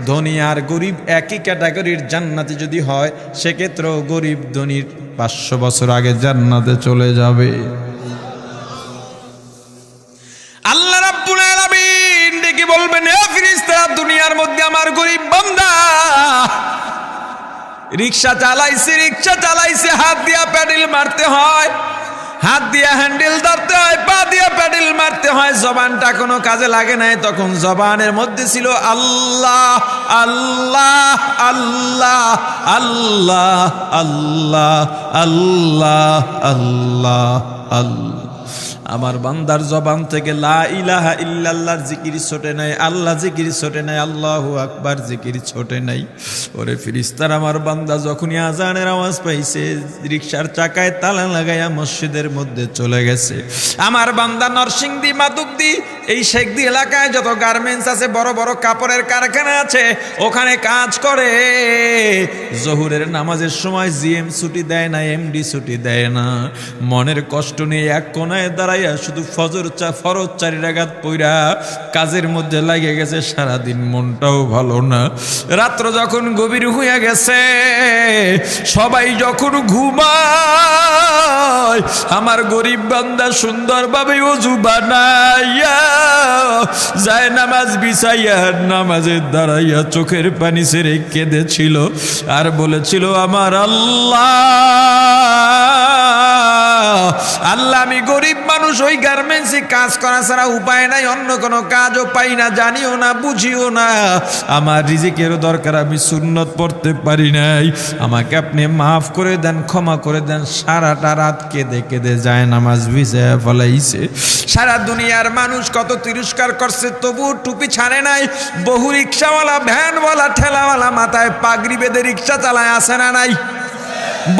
ধনী আর গরিব একই ক্যাটাগরির জান্নাতে যদি হয়, সেক্ষেত্রেও গরিব ধনীর 500 বছর আগে জান্নাতে চলে যাবে। আল্লাহ রাব্বুল আলামিন ডেকে বলবেন, হে ফেরেশতারা, দুনিয়ার মধ্যে আমার গরিব বান্দা রিক্সা চালাইছে, হাত দিয়া প্যাডেল মারতে হয়, হাত দিয়া হ্যান্ডেল ধরতে হয়, পা দিয়া প্যাডেল মারতে হয়, জবানটা কোনো কাজে লাগে নাই। তখন জবানের মধ্যে ছিল আল্লাহ আল্লাহ আল্লাহ আল্লাহ আল্লাহ আল্লাহ আল্লাহ আল্লাহ। আমার বান্দার জবান থেকে লা ইলাহা ইল্লাল্লাহর জিকির ছোটে নাই, আল্লাহ জিকির ছোটে নাই, আল্লাহু আকবার জিকির ছোটে নাই। ওরে ফেরেশতারা, আমার বান্দা যখনই আজানের আওয়াজ পাইছে, রিকশার চাকায় তালা লাগাইয়া মসজিদের মধ্যে চলে গেছে। আমার বান্দা নরসিংদী, মাদুকদি, এই শেখদি এলাকায় যত গার্মেন্টস আছে, বড় বড় কাপড়ের কারখানা আছে, ওখানে কাজ করে। জহুরের নামাজের সময় জিএম ছুটি দেয় না, এমডি ছুটি দেয় না। মনের কষ্ট নিয়ে এক কোনায় দাঁড়াইয়া শুধু ফরজ 4 রাকাত পইরা কাজের মধ্যে লাগে গেছে, সারাদিন মনটাও ভালো না। রাত্র যখন গভীর হইয়া গেছে, সবাই যখন ঘুমায়, আমার গরিব বান্দা সুন্দরভাবে ওযু বানাইয়া যায় নামাজ বিছাইয়া, নামাজের দাঁড়াইয়া চোখের পানি ছেড়ে কেঁদেছিল আর বলেছিল, আমার আল্লাহ আল্লাহ, আমি গরিব মানুষ, ওই গার্মেন্টসে কাজ করা ছাড়া উপায় নাই, অন্য কোনো কাজও পাই না, জানিও না, বুঝিও না, আমার রিজিকেরও দরকার, আমি সুন্নত পড়তে পারি নাই, আমাকে আপনি মাফ করে দেন, ক্ষমা করে দেন। সারাটা রাত কেঁদে কেঁদে যায় নামাজ ভিজায় ফলাইছে। সারা দুনিয়ার মানুষ কত তিরস্কার করছে, তবু টুপি ছাড়ে নাই। বহু রিক্সাওয়ালা, ভ্যানওয়ালা, ঠেলাওয়ালা মাথায় পাগড়ি বেঁধে রিক্সা চালায়, আসে না নাই?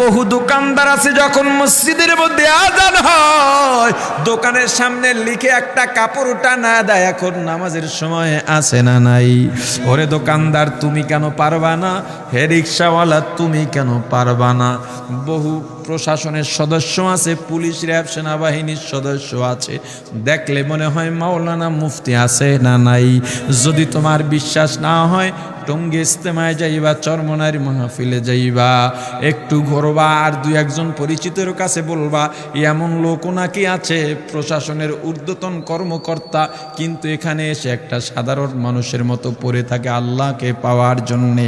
বহু দোকানদার আছে, যখন মসজিদের মধ্যে আজান হয়, দোকানের সামনে লিখে একটা কাপড় টানা দেয়, এখন নামাজের সময় আসে না নাই? ওরে দোকানদার, তুমি কেন পারবা না? হে রিক্সাওয়ালা, তুমি কেন পারবা না? বহু প্রশাসনের সদস্য আছে, পুলিশ, র্যাব, সেনাবাহিনীর সদস্য আছে, দেখলে মনে হয় মাওলানা মুফতি আছে না নাই? যদি তোমার বিশ্বাস না হয়, টঙ্গী ইজতেমায় যাইবা, চরমনার মাহফিলে যাইবা, একটু ঘুরবা, আর 2-1 পরিচিতের কাছে বলবা, এমন লোকও নাকি আছে প্রশাসনের ঊর্ধ্বতন কর্মকর্তা, কিন্তু এখানে এসে একটা সাধারণ মানুষের মতো পড়ে থাকে আল্লাহকে পাওয়ার জন্যে।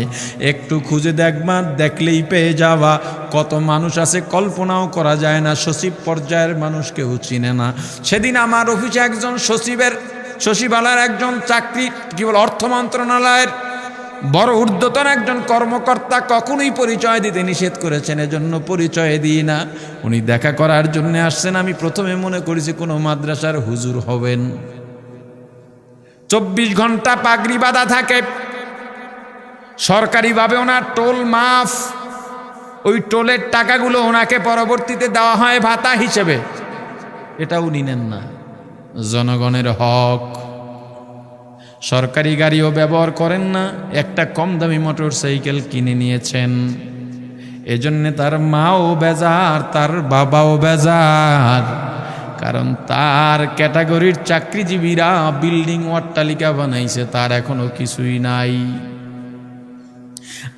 একটু খুঁজে দেখবা, দেখলেই পেয়ে যাবা। কত মানুষ আছে কল্পনাও করা যায় না, সচিব পর্যায়ের মানুষ কেউ চিনে না। সেদিন আমার অফিসে একজন সচিবালয়ের একজন চাকরি, কি বল, অর্থ মন্ত্রণালয়ের বড় ঊর্ধ্বতন একজন কর্মকর্তা কখনোই পরিচয় দিতে নিষেধ করেছেন, এজন্য পরিচয় দিই না। উনি দেখা করার জন্য আসছেন। আমি প্রথমে মনে করেছি কোনো মাদ্রাসার হুজুর হবেন। 24 ঘন্টা পাগড়ি বাঁধা থাকে, সরকারিভাবে ওনার টোল মাফ, ওই টোলের টাকাগুলো ওনাকে পরবর্তীতে দেওয়া হয় ভাতা হিসেবে, এটা উনি নেন না। জনগণের হক। সরকারি গাড়িও ব্যবহার করেন না, একটা কম দামি মোটর সাইকেল কিনে নিয়েছেন। এজন্যে তার মাও বেজার, তার বাবাও বেজার, কারণ তার ক্যাটাগরির চাকরিজীবীরা বিল্ডিং অট্টালিকা বানাইছে, তার এখনো কিছুই নাই।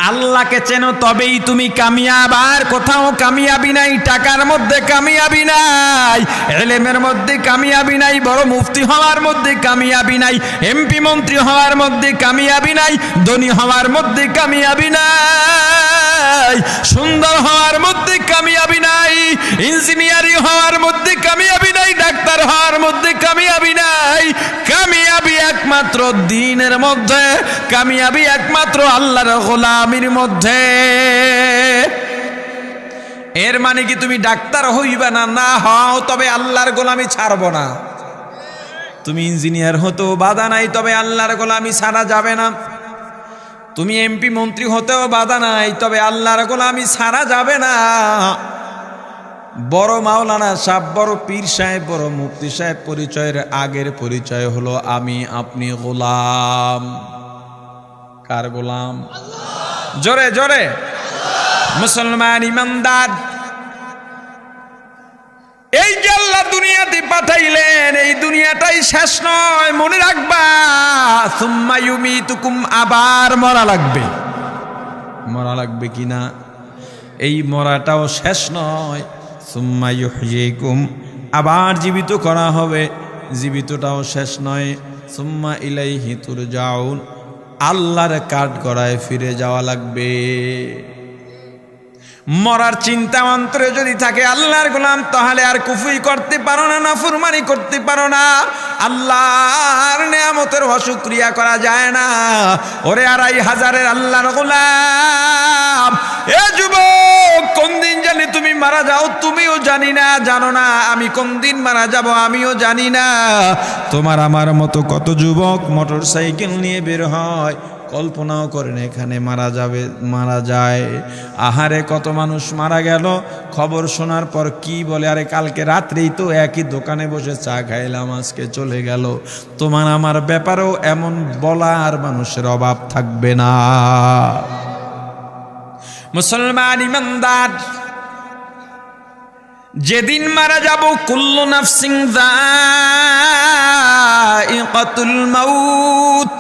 আল্লাহকে চেনো তবেই তুমি কামিয়াব, আর কোথাও কামিয়াবি নাই। টাকার মধ্যে কামিয়াবি নাই, ইলমের মধ্যে কামিয়াবি নাই, বড় মুফতি হওয়ার মধ্যে কামিয়াবি নাই, এমপি মন্ত্রী হওয়ার মধ্যে কামিয়াবি নাই, ধনী হওয়ার মধ্যে কামিয়াবি নাই, সুন্দর হওয়ার মধ্যে কামিয়াবি নাই, ইঞ্জিনিয়ারিং হওয়ার মধ্যে কামিয়াবি নাই, ডাক্তার হওয়ার মধ্যে কামিয়াবি নাই। কামিয়াবি একমাত্র দ্বীনের মধ্যে, কামিয়াবি একমাত্র আল্লাহর গোলামির মধ্যে। এর মানে কি তুমি ডাক্তার হইবা না? না হও, তবে আল্লাহর গোলামি ছাড়বো না। তুমি ইঞ্জিনিয়ার হতেও বাধা নাই, তবে আল্লাহর গোলামি ছাড়া যাবে না। তুমি এমপি মন্ত্রী হতেও বাধা নাই, তবে আল্লাহর গোলামি ছাড়া যাবে না। বড় মাওলানা সাহেব, বড় পীর সাহেব, বড় মুফতি সাহেব পরিচয়ের আগের পরিচয় হলো আমি আপনি গোলাম। কার গোলাম? জোরে জোরে মুসলমান ইমানদার। এই যে আল্লাহ দুনিয়াতে পাঠাইলেন, এই দুনিয়াটাই শেষ নয়, মনে রাখবা। সুম্মা ইউমিতুকুম, আবার মরা লাগবে। মরা লাগবে কিনা? এই মরাটাও শেষ নয়। সুম্মা ইউহয়িকুম, আবার জীবিত করা হবে, জীবিতটাও শেষ নয়। সুম্মা ইলাইহি তুরজাউন, আল্লাহর কাঠগড়ায় ফিরে যাওয়া লাগবে। মরার চিন্তা অন্তরে যদি থাকে আল্লাহর গোলাম, তাহলে আর কুফরি করতে পারো না, নাফরমানি করতে পারো না, আল্লাহর নেয়ামতের অশুকরিয়া করা যায় না। ওরে ২৫০০০-এর আল্লাহর গোলাম, এ যুবক, কোন দিন জানি তুমি মারা যাও তুমিও জানি না, জানো না আমি কোন দিন মারা যাব আমিও জানি না। তোমার আমার মতো কত যুবক মোটর সাইকেল নিয়ে বের হয়, কল্পনাও করেন এখানে মারা যাবে, মারা যায়। আহারে কত মানুষ মারা গেল, খবর শোনার পর কি বলে, আরে কালকে রাত্রেই তো একই দোকানে বসে চা খাইলাম, আজকে চলে গেল। তোমার আমার ব্যাপারেও এমন বলার মানুষের অভাব থাকবে না। মুসলমান ইমানদার, যেদিন মারা যাব, কুল্লু নাফসিন যায়িকাতুল মাউত,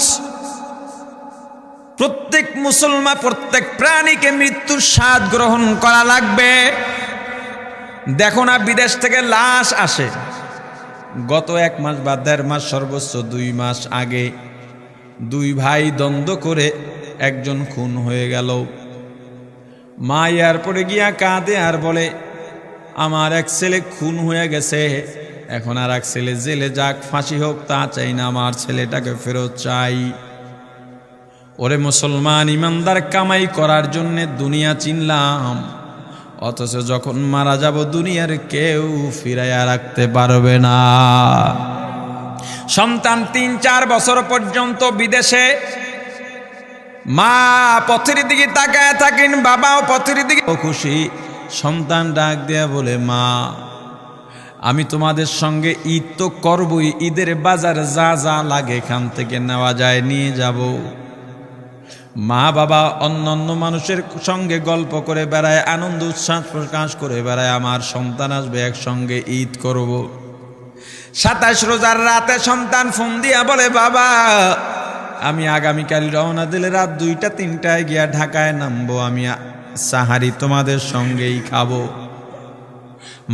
প্রত্যেক মুসলমান, প্রত্যেক প্রাণীকে মৃত্যুর স্বাদ গ্রহণ করা লাগবে। দেখো না, বিদেশ থেকে লাশ আসে, গত ১ মাস বা ১.৫ মাস, সর্বোচ্চ ২ মাস আগে ২ ভাই দ্বন্দ্ব করে একজন খুন হয়ে গেল। মা এয়ারপোর্টে গিয়া কাঁদে আর বলে, আমার এক ছেলে খুন হয়ে গেছে, এখন আর এক ছেলে জেলে যাক, ফাঁসি হোক, তা চাই না, আমার ছেলেটাকে ফেরত চাই। ওরে মুসলমান ইমানদার, কামাই করার জন্য দুনিয়া চিনলাম, অথচ যখন মারা যাব দুনিয়ার কেউ ফিরাইয়া রাখতে পারবে না। সন্তান ৩-৪ বছর পর্যন্ত বিদেশে, মা পথের দিকে তাকায় থাকেন, বাবাও পথের দিকে খুশি। সন্তান ডাক দেয়া বলে, মা আমি তোমাদের সঙ্গে ঈদ তো করবই, ঈদের বাজার যা যা লাগে এখান থেকে নেওয়া যায় নিয়ে যাব। মা বাবা অন্যান্য মানুষের সঙ্গে গল্প করে বেড়ায়, আনন্দ উচ্ছ্বাস প্রকাশ করে বেড়ায়, আমার সন্তান আসবে, একসঙ্গে ঈদ করব। ২৭ রোজার রাতে সন্তান ফোন দিয়া বলে, বাবা আমি আগামীকাল রওনা দিলে রাত ২টা-৩টায় গিয়া ঢাকায় নামবো, আমি সাহারি তোমাদের সঙ্গেই খাবো।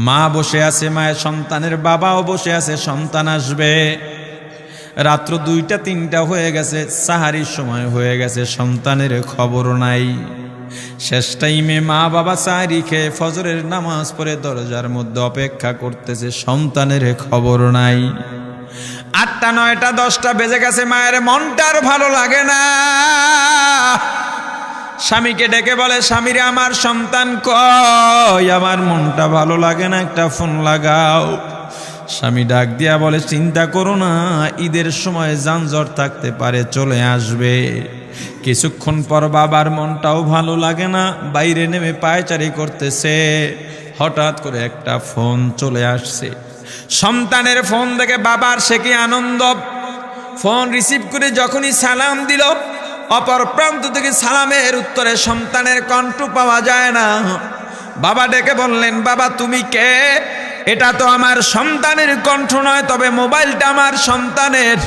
মা বসে আছে, মায়ের সন্তানের বাবাও বসে আছে, সন্তান আসবে। রাত্র ২টা-৩টা হয়ে গেছে, সাহারির সময় হয়ে গেছে, সন্তানের খবর নাই। শেষ টাইমে মা বাবা সাহারি খেয়ে ফজরের নামাজ পড়ে দরজার মধ্যে অপেক্ষা করতেছে, সন্তানের খবর নাই। ৮টা, ৯টা, ১০টা বেজে গেছে, মায়ের মনটার ভালো লাগে না। স্বামীকে ডেকে বলে, স্বামীরে আমার সন্তান কই, আমার মনটা ভালো লাগে না, একটা ফোন লাগাও। স্বামী ডাক দিয়া বলে, চিন্তা করো না, ঈদের সময় যানজট থাকতে পারে, চলে আসবে। কিছুক্ষণ পর বাবার মনটাও ভালো লাগে না, বাইরে নেমে পায়চারি করতেছে, হঠাৎ করে একটা ফোন চলে আসছে। সন্তানের ফোন দেখে বাবার সে কি আনন্দ। ফোন রিসিভ করে যখনই সালাম দিল, অপর প্রান্ত থেকে সালামের উত্তরে সন্তানের কণ্ঠ পাওয়া যায় না। বাবা ডেকে বললেন, বাবা তুমি কে? এটা তো আমার সন্তানের কণ্ঠ নয়, তবে মোবাইলটা আমার সন্তানের।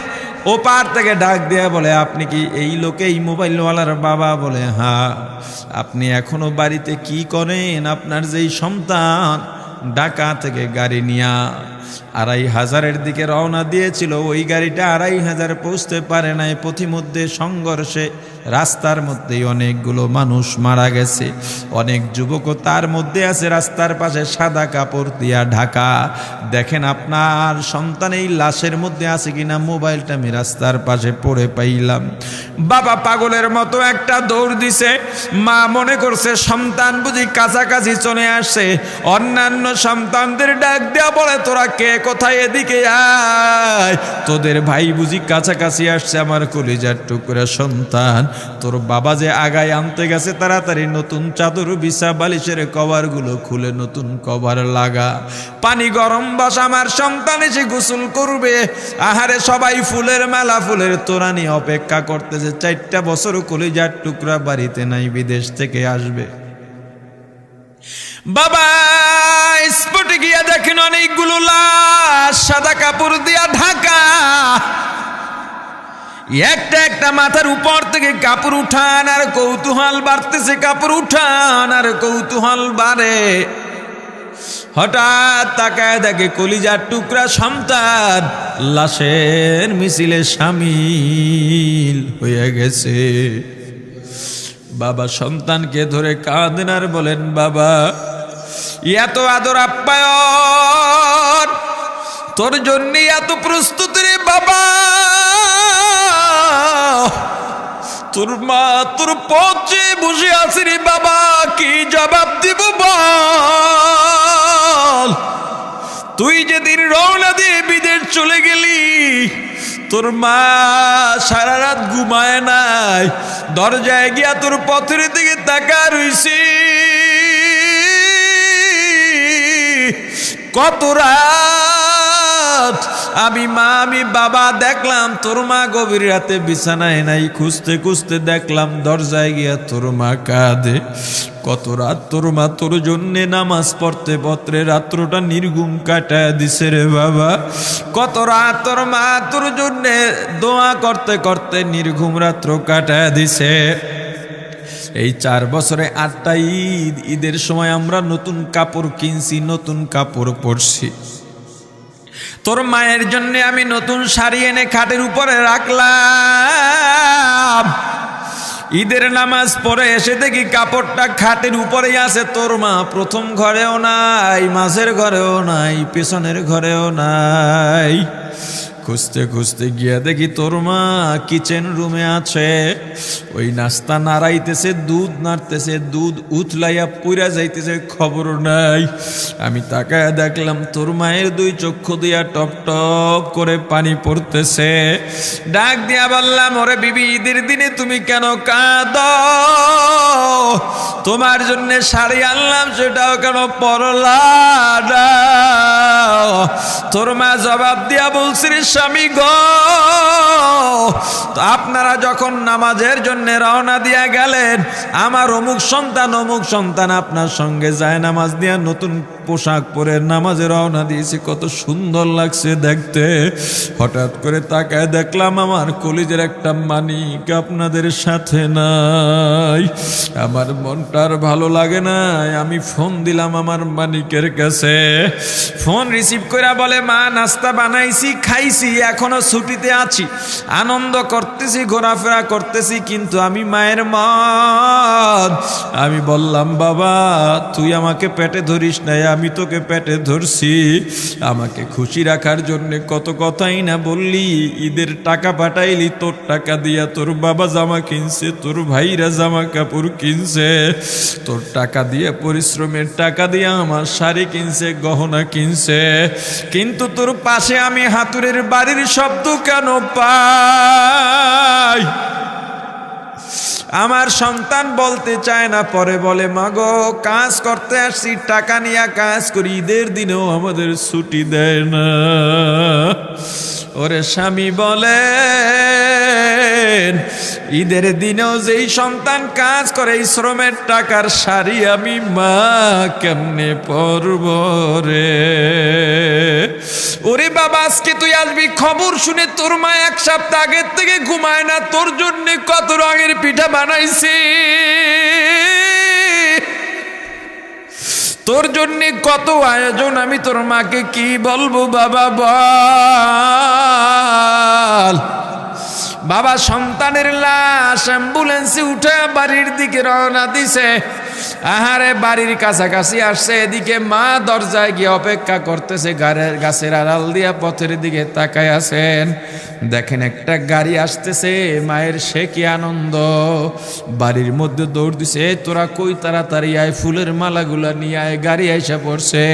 ওপার থেকে ডাক দিয়ে বলে, আপনি কি এই লোকে এই মোবাইলওয়ালার বাবা? বলে হ্যাঁ। আপনি এখনো বাড়িতে কি করেন? আপনার যেই সন্তান ঢাকা থেকে গাড়ি নিয়া ২৫০০-এর দিকে রওনা দিয়েছিল, ওই গাড়িটা ২৫০০ পৌঁছতে পারে নাই। পথিমধ্যে সংঘর্ষে রাস্তার মধ্যেই অনেকগুলো মানুষ মারা গেছে, অনেক যুবকও তার মধ্যে আছে, রাস্তার পাশে সাদা কাপড় দিয়া ঢাকা। দেখেন আপনার সন্তান এই লাশের মধ্যে আছে কিনা। মোবাইলটা আমি রাস্তার পাশে পড়ে পাইলাম। বাবা পাগলের মতো একটা দৌড় দিছে। মা মনে করছে সন্তান বুঝি কাছাকাছি চলে আসছে। অন্যান্য সন্তানদের ডাক দেয়া বলে, তোরা কে কোথায়, এদিকে আয়, তোদের ভাই বুঝি কাছাকাছি আসছে। আমার কলিজার টুকরা সন্তান, তোর বাবা যে আগায় আনতে গেছে, তাড়াতাড়ি নতুন চাদর বিছা, বালিশের কভারগুলো খুলে নতুন কভার লাগা, পানি গরম বসা, আমার সন্তান এসে গোসল করবে। আহারে সবাই ফুলের মেলা, ফুলের তোড়া নিয়ে অপেক্ষা করতেছে। 4টা বছর কলিজার টুকরা বাড়িতে নাই, বিদেশ থেকে আসবে। বাবা স্পটে গিয়া দেখেন অনেকগুলো লাশ সাদা কাপড় দিয়া ঢাকা। একটা একটা মাথার উপর থেকে কাপড় উঠান আর কৌতূহল বাড়তেছে, কাপড় উঠান আর কৌতূহল বাড়ে। হঠাৎ তাকায় দেখে কলিজার টুকরা সন্তান লাশের মিছিলে শামিল হয়ে গেছে। বাবা সন্তানকে ধরে কাঁদেন আর বলেন, বাবা এত আদর আপ্যায়ন তোর জন্য, এত প্রস্তুতি রে বাবা, তোর মা তোর পথে বসে আছে রে বাবা, কি জবাব দিব বল? তুই যেদিন রওনা দিয়ে বিদেশ চলে গেলি, তোর মা সারা রাত ঘুমায় নাই, দরজায় গিয়া তোর পথের দিকে তাকা রইছি। কত রাত আমি মা আমি বাবা দেখলাম, তোর মা গভীর রাতে বিছানায় নাই, খুঁজতে খুঁজতে দেখলাম দরজায় গিয়া তোর মা কাঁদে। কত রাত তোর মা তোর জন্যে নামাজ পড়তে পড়তে রাত্রটা নির্ঘুম কাটায় দিছে রে বাবা। কত রাত তোর মা তোর জন্যে দোয়া করতে করতে নির্ঘুম রাত্র কাটায় দিছে। এই 4 বছরে 8টা ঈদ, ঈদের সময় আমরা নতুন কাপড় কিনছি, নতুন কাপড় পরছি। তোর মায়ের জন্য আমি নতুন শাড়ি এনে খাটের উপরে রাখলাম। ঈদের নামাজ পড়ে এসে দেখি কাপড়টা খাটের উপরেই আছে। তোর মা প্রথম ঘরেও নাই, মাঝের ঘরেও নাই, পেছনের ঘরেও নাই। খুঁজতে খুঁজতে গিয়া দেখি তোর মা কিচেন রুমে আছে। ওই নাস্তা নাড়াইতেছে, দুধ নাড়তেছে, দুধ উথলাইয়া পুইরা যাইতেছে, খবর নাই। আমি তাকায় দেখলাম তোর মায়ের 2 চক্ষু দিয়া টপ টপ করে পানি পড়তেছে। ডাক দিয়া বললাম, ওরে বিবি, ঈদের দিনে তুমি কেন কাঁদো? তোমার জন্য শাড়ি আনলাম, সেটাও কেন পরলা না? তোর মা জবাব দিয়া বলছি, স্বামী গো, আপনারা যখন নামাজের জন্য রওনা দিয়া গেলেন, আমার অমুক সন্তান আপনার সঙ্গে যায় নামাজ দিয়া নতুন পোশাক পরে নামাজে রওনা দিয়েছে, কত সুন্দর লাগছে দেখতে। হঠাৎ করে তাকায় দেখলাম আমার কলিজের একটা মানিক আপনাদের সাথে নাই। আমার মনটার ভালো লাগে না। আমি ফোন দিলাম আমার মানিকের কাছে। ফোন রিসিভ করে বলে, মা নাস্তা বানাইছি, খাইছি, এখনো ছুটিতে আছি, আনন্দ করতেছি, ঘোরাফেরা করতেছি, কিন্তু আমি মায়ের মন। আমি বললাম, বাবা তুই আমাকে পেটে ধরিস নাই, আমি তোকে পেটে ধরছি। আমাকে খুশি রাখার জন্য কত কথাই না বললি। ঈদের টাকা পাঠাইলি, তোর টাকা দিয়া তোর বাবা জামা কিনছে, তোর ভাইরা জামা কাপড় কিনছে, তোর টাকা দিয়ে পরিশ্রমের টাকা দিয়ে আমার শাড়ি কিনছে, গহনা কিনছে, কিন্তু তোর পাশে আমি হাতুড়ের বাড়ির শব্দ কেন পাই? আমার সন্তান বলতে চায় না, পরে বলে মাগো কাজ করতে আসছি, টাকা নিয়ে কাজ করি, ঈদের দিনেও আমাদের ছুটি দেয় না। ওরে স্বামী বলে ঈদের দিনেও যেই সন্তান কাজ করে এই শ্রমের টাকার শাড়ি আমি মা কেমনে পরব রে। ওরে বাবা আজকে তুই আসবি, খবর শুনে তোর মা এক সপ্তাহ আগের থেকে ঘুমায় না, তোর জন্য কত রঙের পিঠা বানাইছি, তোর জন্য কত আয়োজন, আমি তোর মাকে কি বলবো বাবা বল। বাবা সন্তানের লাশ অ্যাম্বুলেন্সে উঠে বাড়ির দিকে রওনা দিছে। আহারে বাড়ির কাছাকাছি আসছে, এদিকে মা দরজায় গিয়ে অপেক্ষা করতেছে, গাছের আড়াল দিয়া পথের দিকে তাকায় আছেন। দেখেন একটা গাড়ি আসতেছে, মায়ের সে কি আনন্দ, বাড়ির মধ্যে দৌড় দিছে, তোরা কই তাড়াতাড়ি আয়, ফুলের মালাগুলা নিয়ে আয়, গাড়ি আইসা পড়ছে।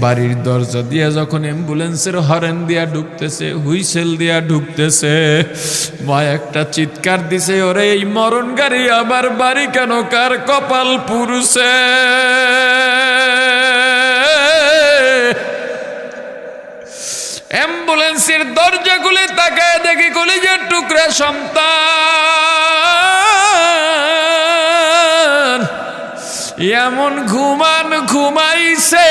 বাড়ির দরজা দিয়ে যখন অ্যাম্বুলেন্সের হরেন দিয়া ঢুকতেছে, হুইসেল দিয়া ঢুকতেছে, মা একটা চিৎকার দিছে, ওরে এই মরণ গাড়ি আমার বাড়ি কেন, কার কপাল পুরুষে। অ্যাম্বুলেন্সের দরজা খুলে তাকায় দেখি কলিজার টুকরা সন্তান এমন ঘুমাইছে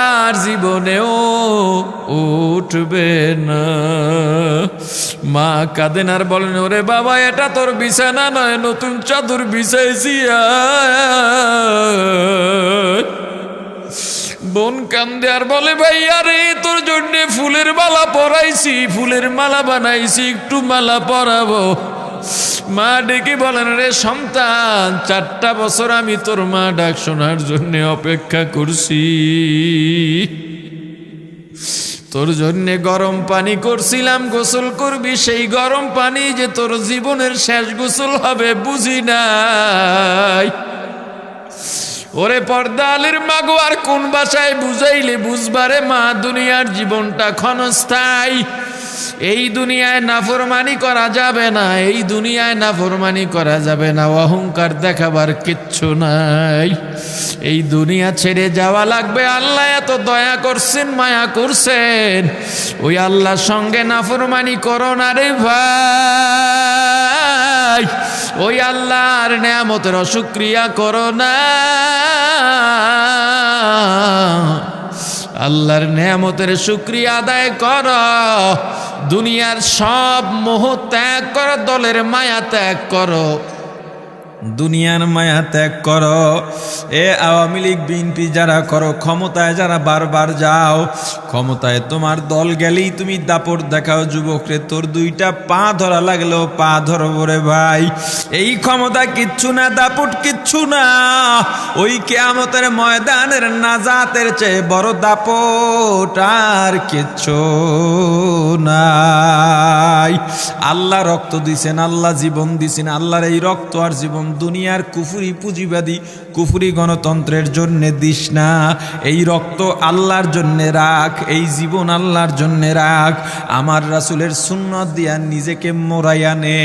আর জীবনেও উঠবে না। মা কাঁদেন আর বলেন, ওরে বাবা এটা তোর বিছানা নয়, নতুন চাদর বিছাইছি। বোন কান্দে আর বলে, ভাই আরে তোর জন্য ফুলের মালা পরাইছি, ফুলের মালা বানাইছি, একটু মালা পরাবো। মা ডেকে বলেন, রে সন্তান 4টা বছর আমি তোর মা ডাক শোনার জন্য অপেক্ষা করছি, তোর জন্য গরম পানি করছিলাম, গোসল করবি, সেই গরম পানি যে তোর জীবনের শেষ গোসল হবে বুঝি নাই। ওরে পর্দালের মাগো আর কোন ভাষায় বুঝাইলে বুঝবারে মা, দুনিয়ার জীবনটা ক্ষণস্থায়ী, এই দুনিয়ায় নাফরমানি করা যাবে না, এই দুনিয়ায় নাফরমানি করা যাবে না, অহংকার দেখাবার কিচ্ছু নাই, এই দুনিয়া ছেড়ে যাওয়া লাগবে। আল্লাহ এত দয়া করছেন, মায়া করছেন, ওই আল্লাহর সঙ্গে নাফরমানি করো না রে ভাই, ওই আল্লাহর নেয়ামতের অশুকরিয়া করো না, আল্লাহর নেয়ামতের শুকরিয়া আদায় কর, দুনিয়ার সব মোহ ত্যাগ করো, দলের মায়া ত্যাগ করো, দুনিয়ার মায়া ত্যাগ করো। এ আওয়ামী লীগ বিএনপি যারা করো, ক্ষমতায় যারা বারবার যাও, ক্ষমতায় তোমার দল গেলেই তুমি দাপট দেখাও, যুবকরে তোর 2টা পা ধরা লাগলেও পা ধরবো রে ভাই, এই ক্ষমতা কিচ্ছু না, দাপট কিচ্ছু না, ওই কিয়ামতের ময়দানের নাজাতের চেয়ে বড় দাপট আর কিচ্ছু নাই। আল্লাহ রক্ত দিছেন, আল্লাহ জীবন দিছেন, আল্লাহর এই রক্ত আর জীবন দুনিয়ার কুফরি পুঁজিবাদী কুফরি গণতন্ত্রের জন্য দিস না, এই রক্ত আল্লাহর জন্য রাখ, এই জীবন আল্লাহর জন্য রাখ। আমার রাসূলের সুন্নাত দিয়া নিজেকে মোড়াইয়া নে,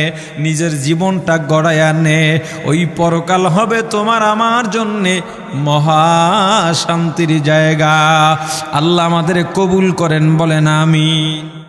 নিজের জীবনটা গড়াইয়া নে, ওই পরকাল হবে তোমার আমার জন্যে মহা শান্তির জায়গা। আল্লাহ আমাদের কবুল করেন, বলেন আমিন।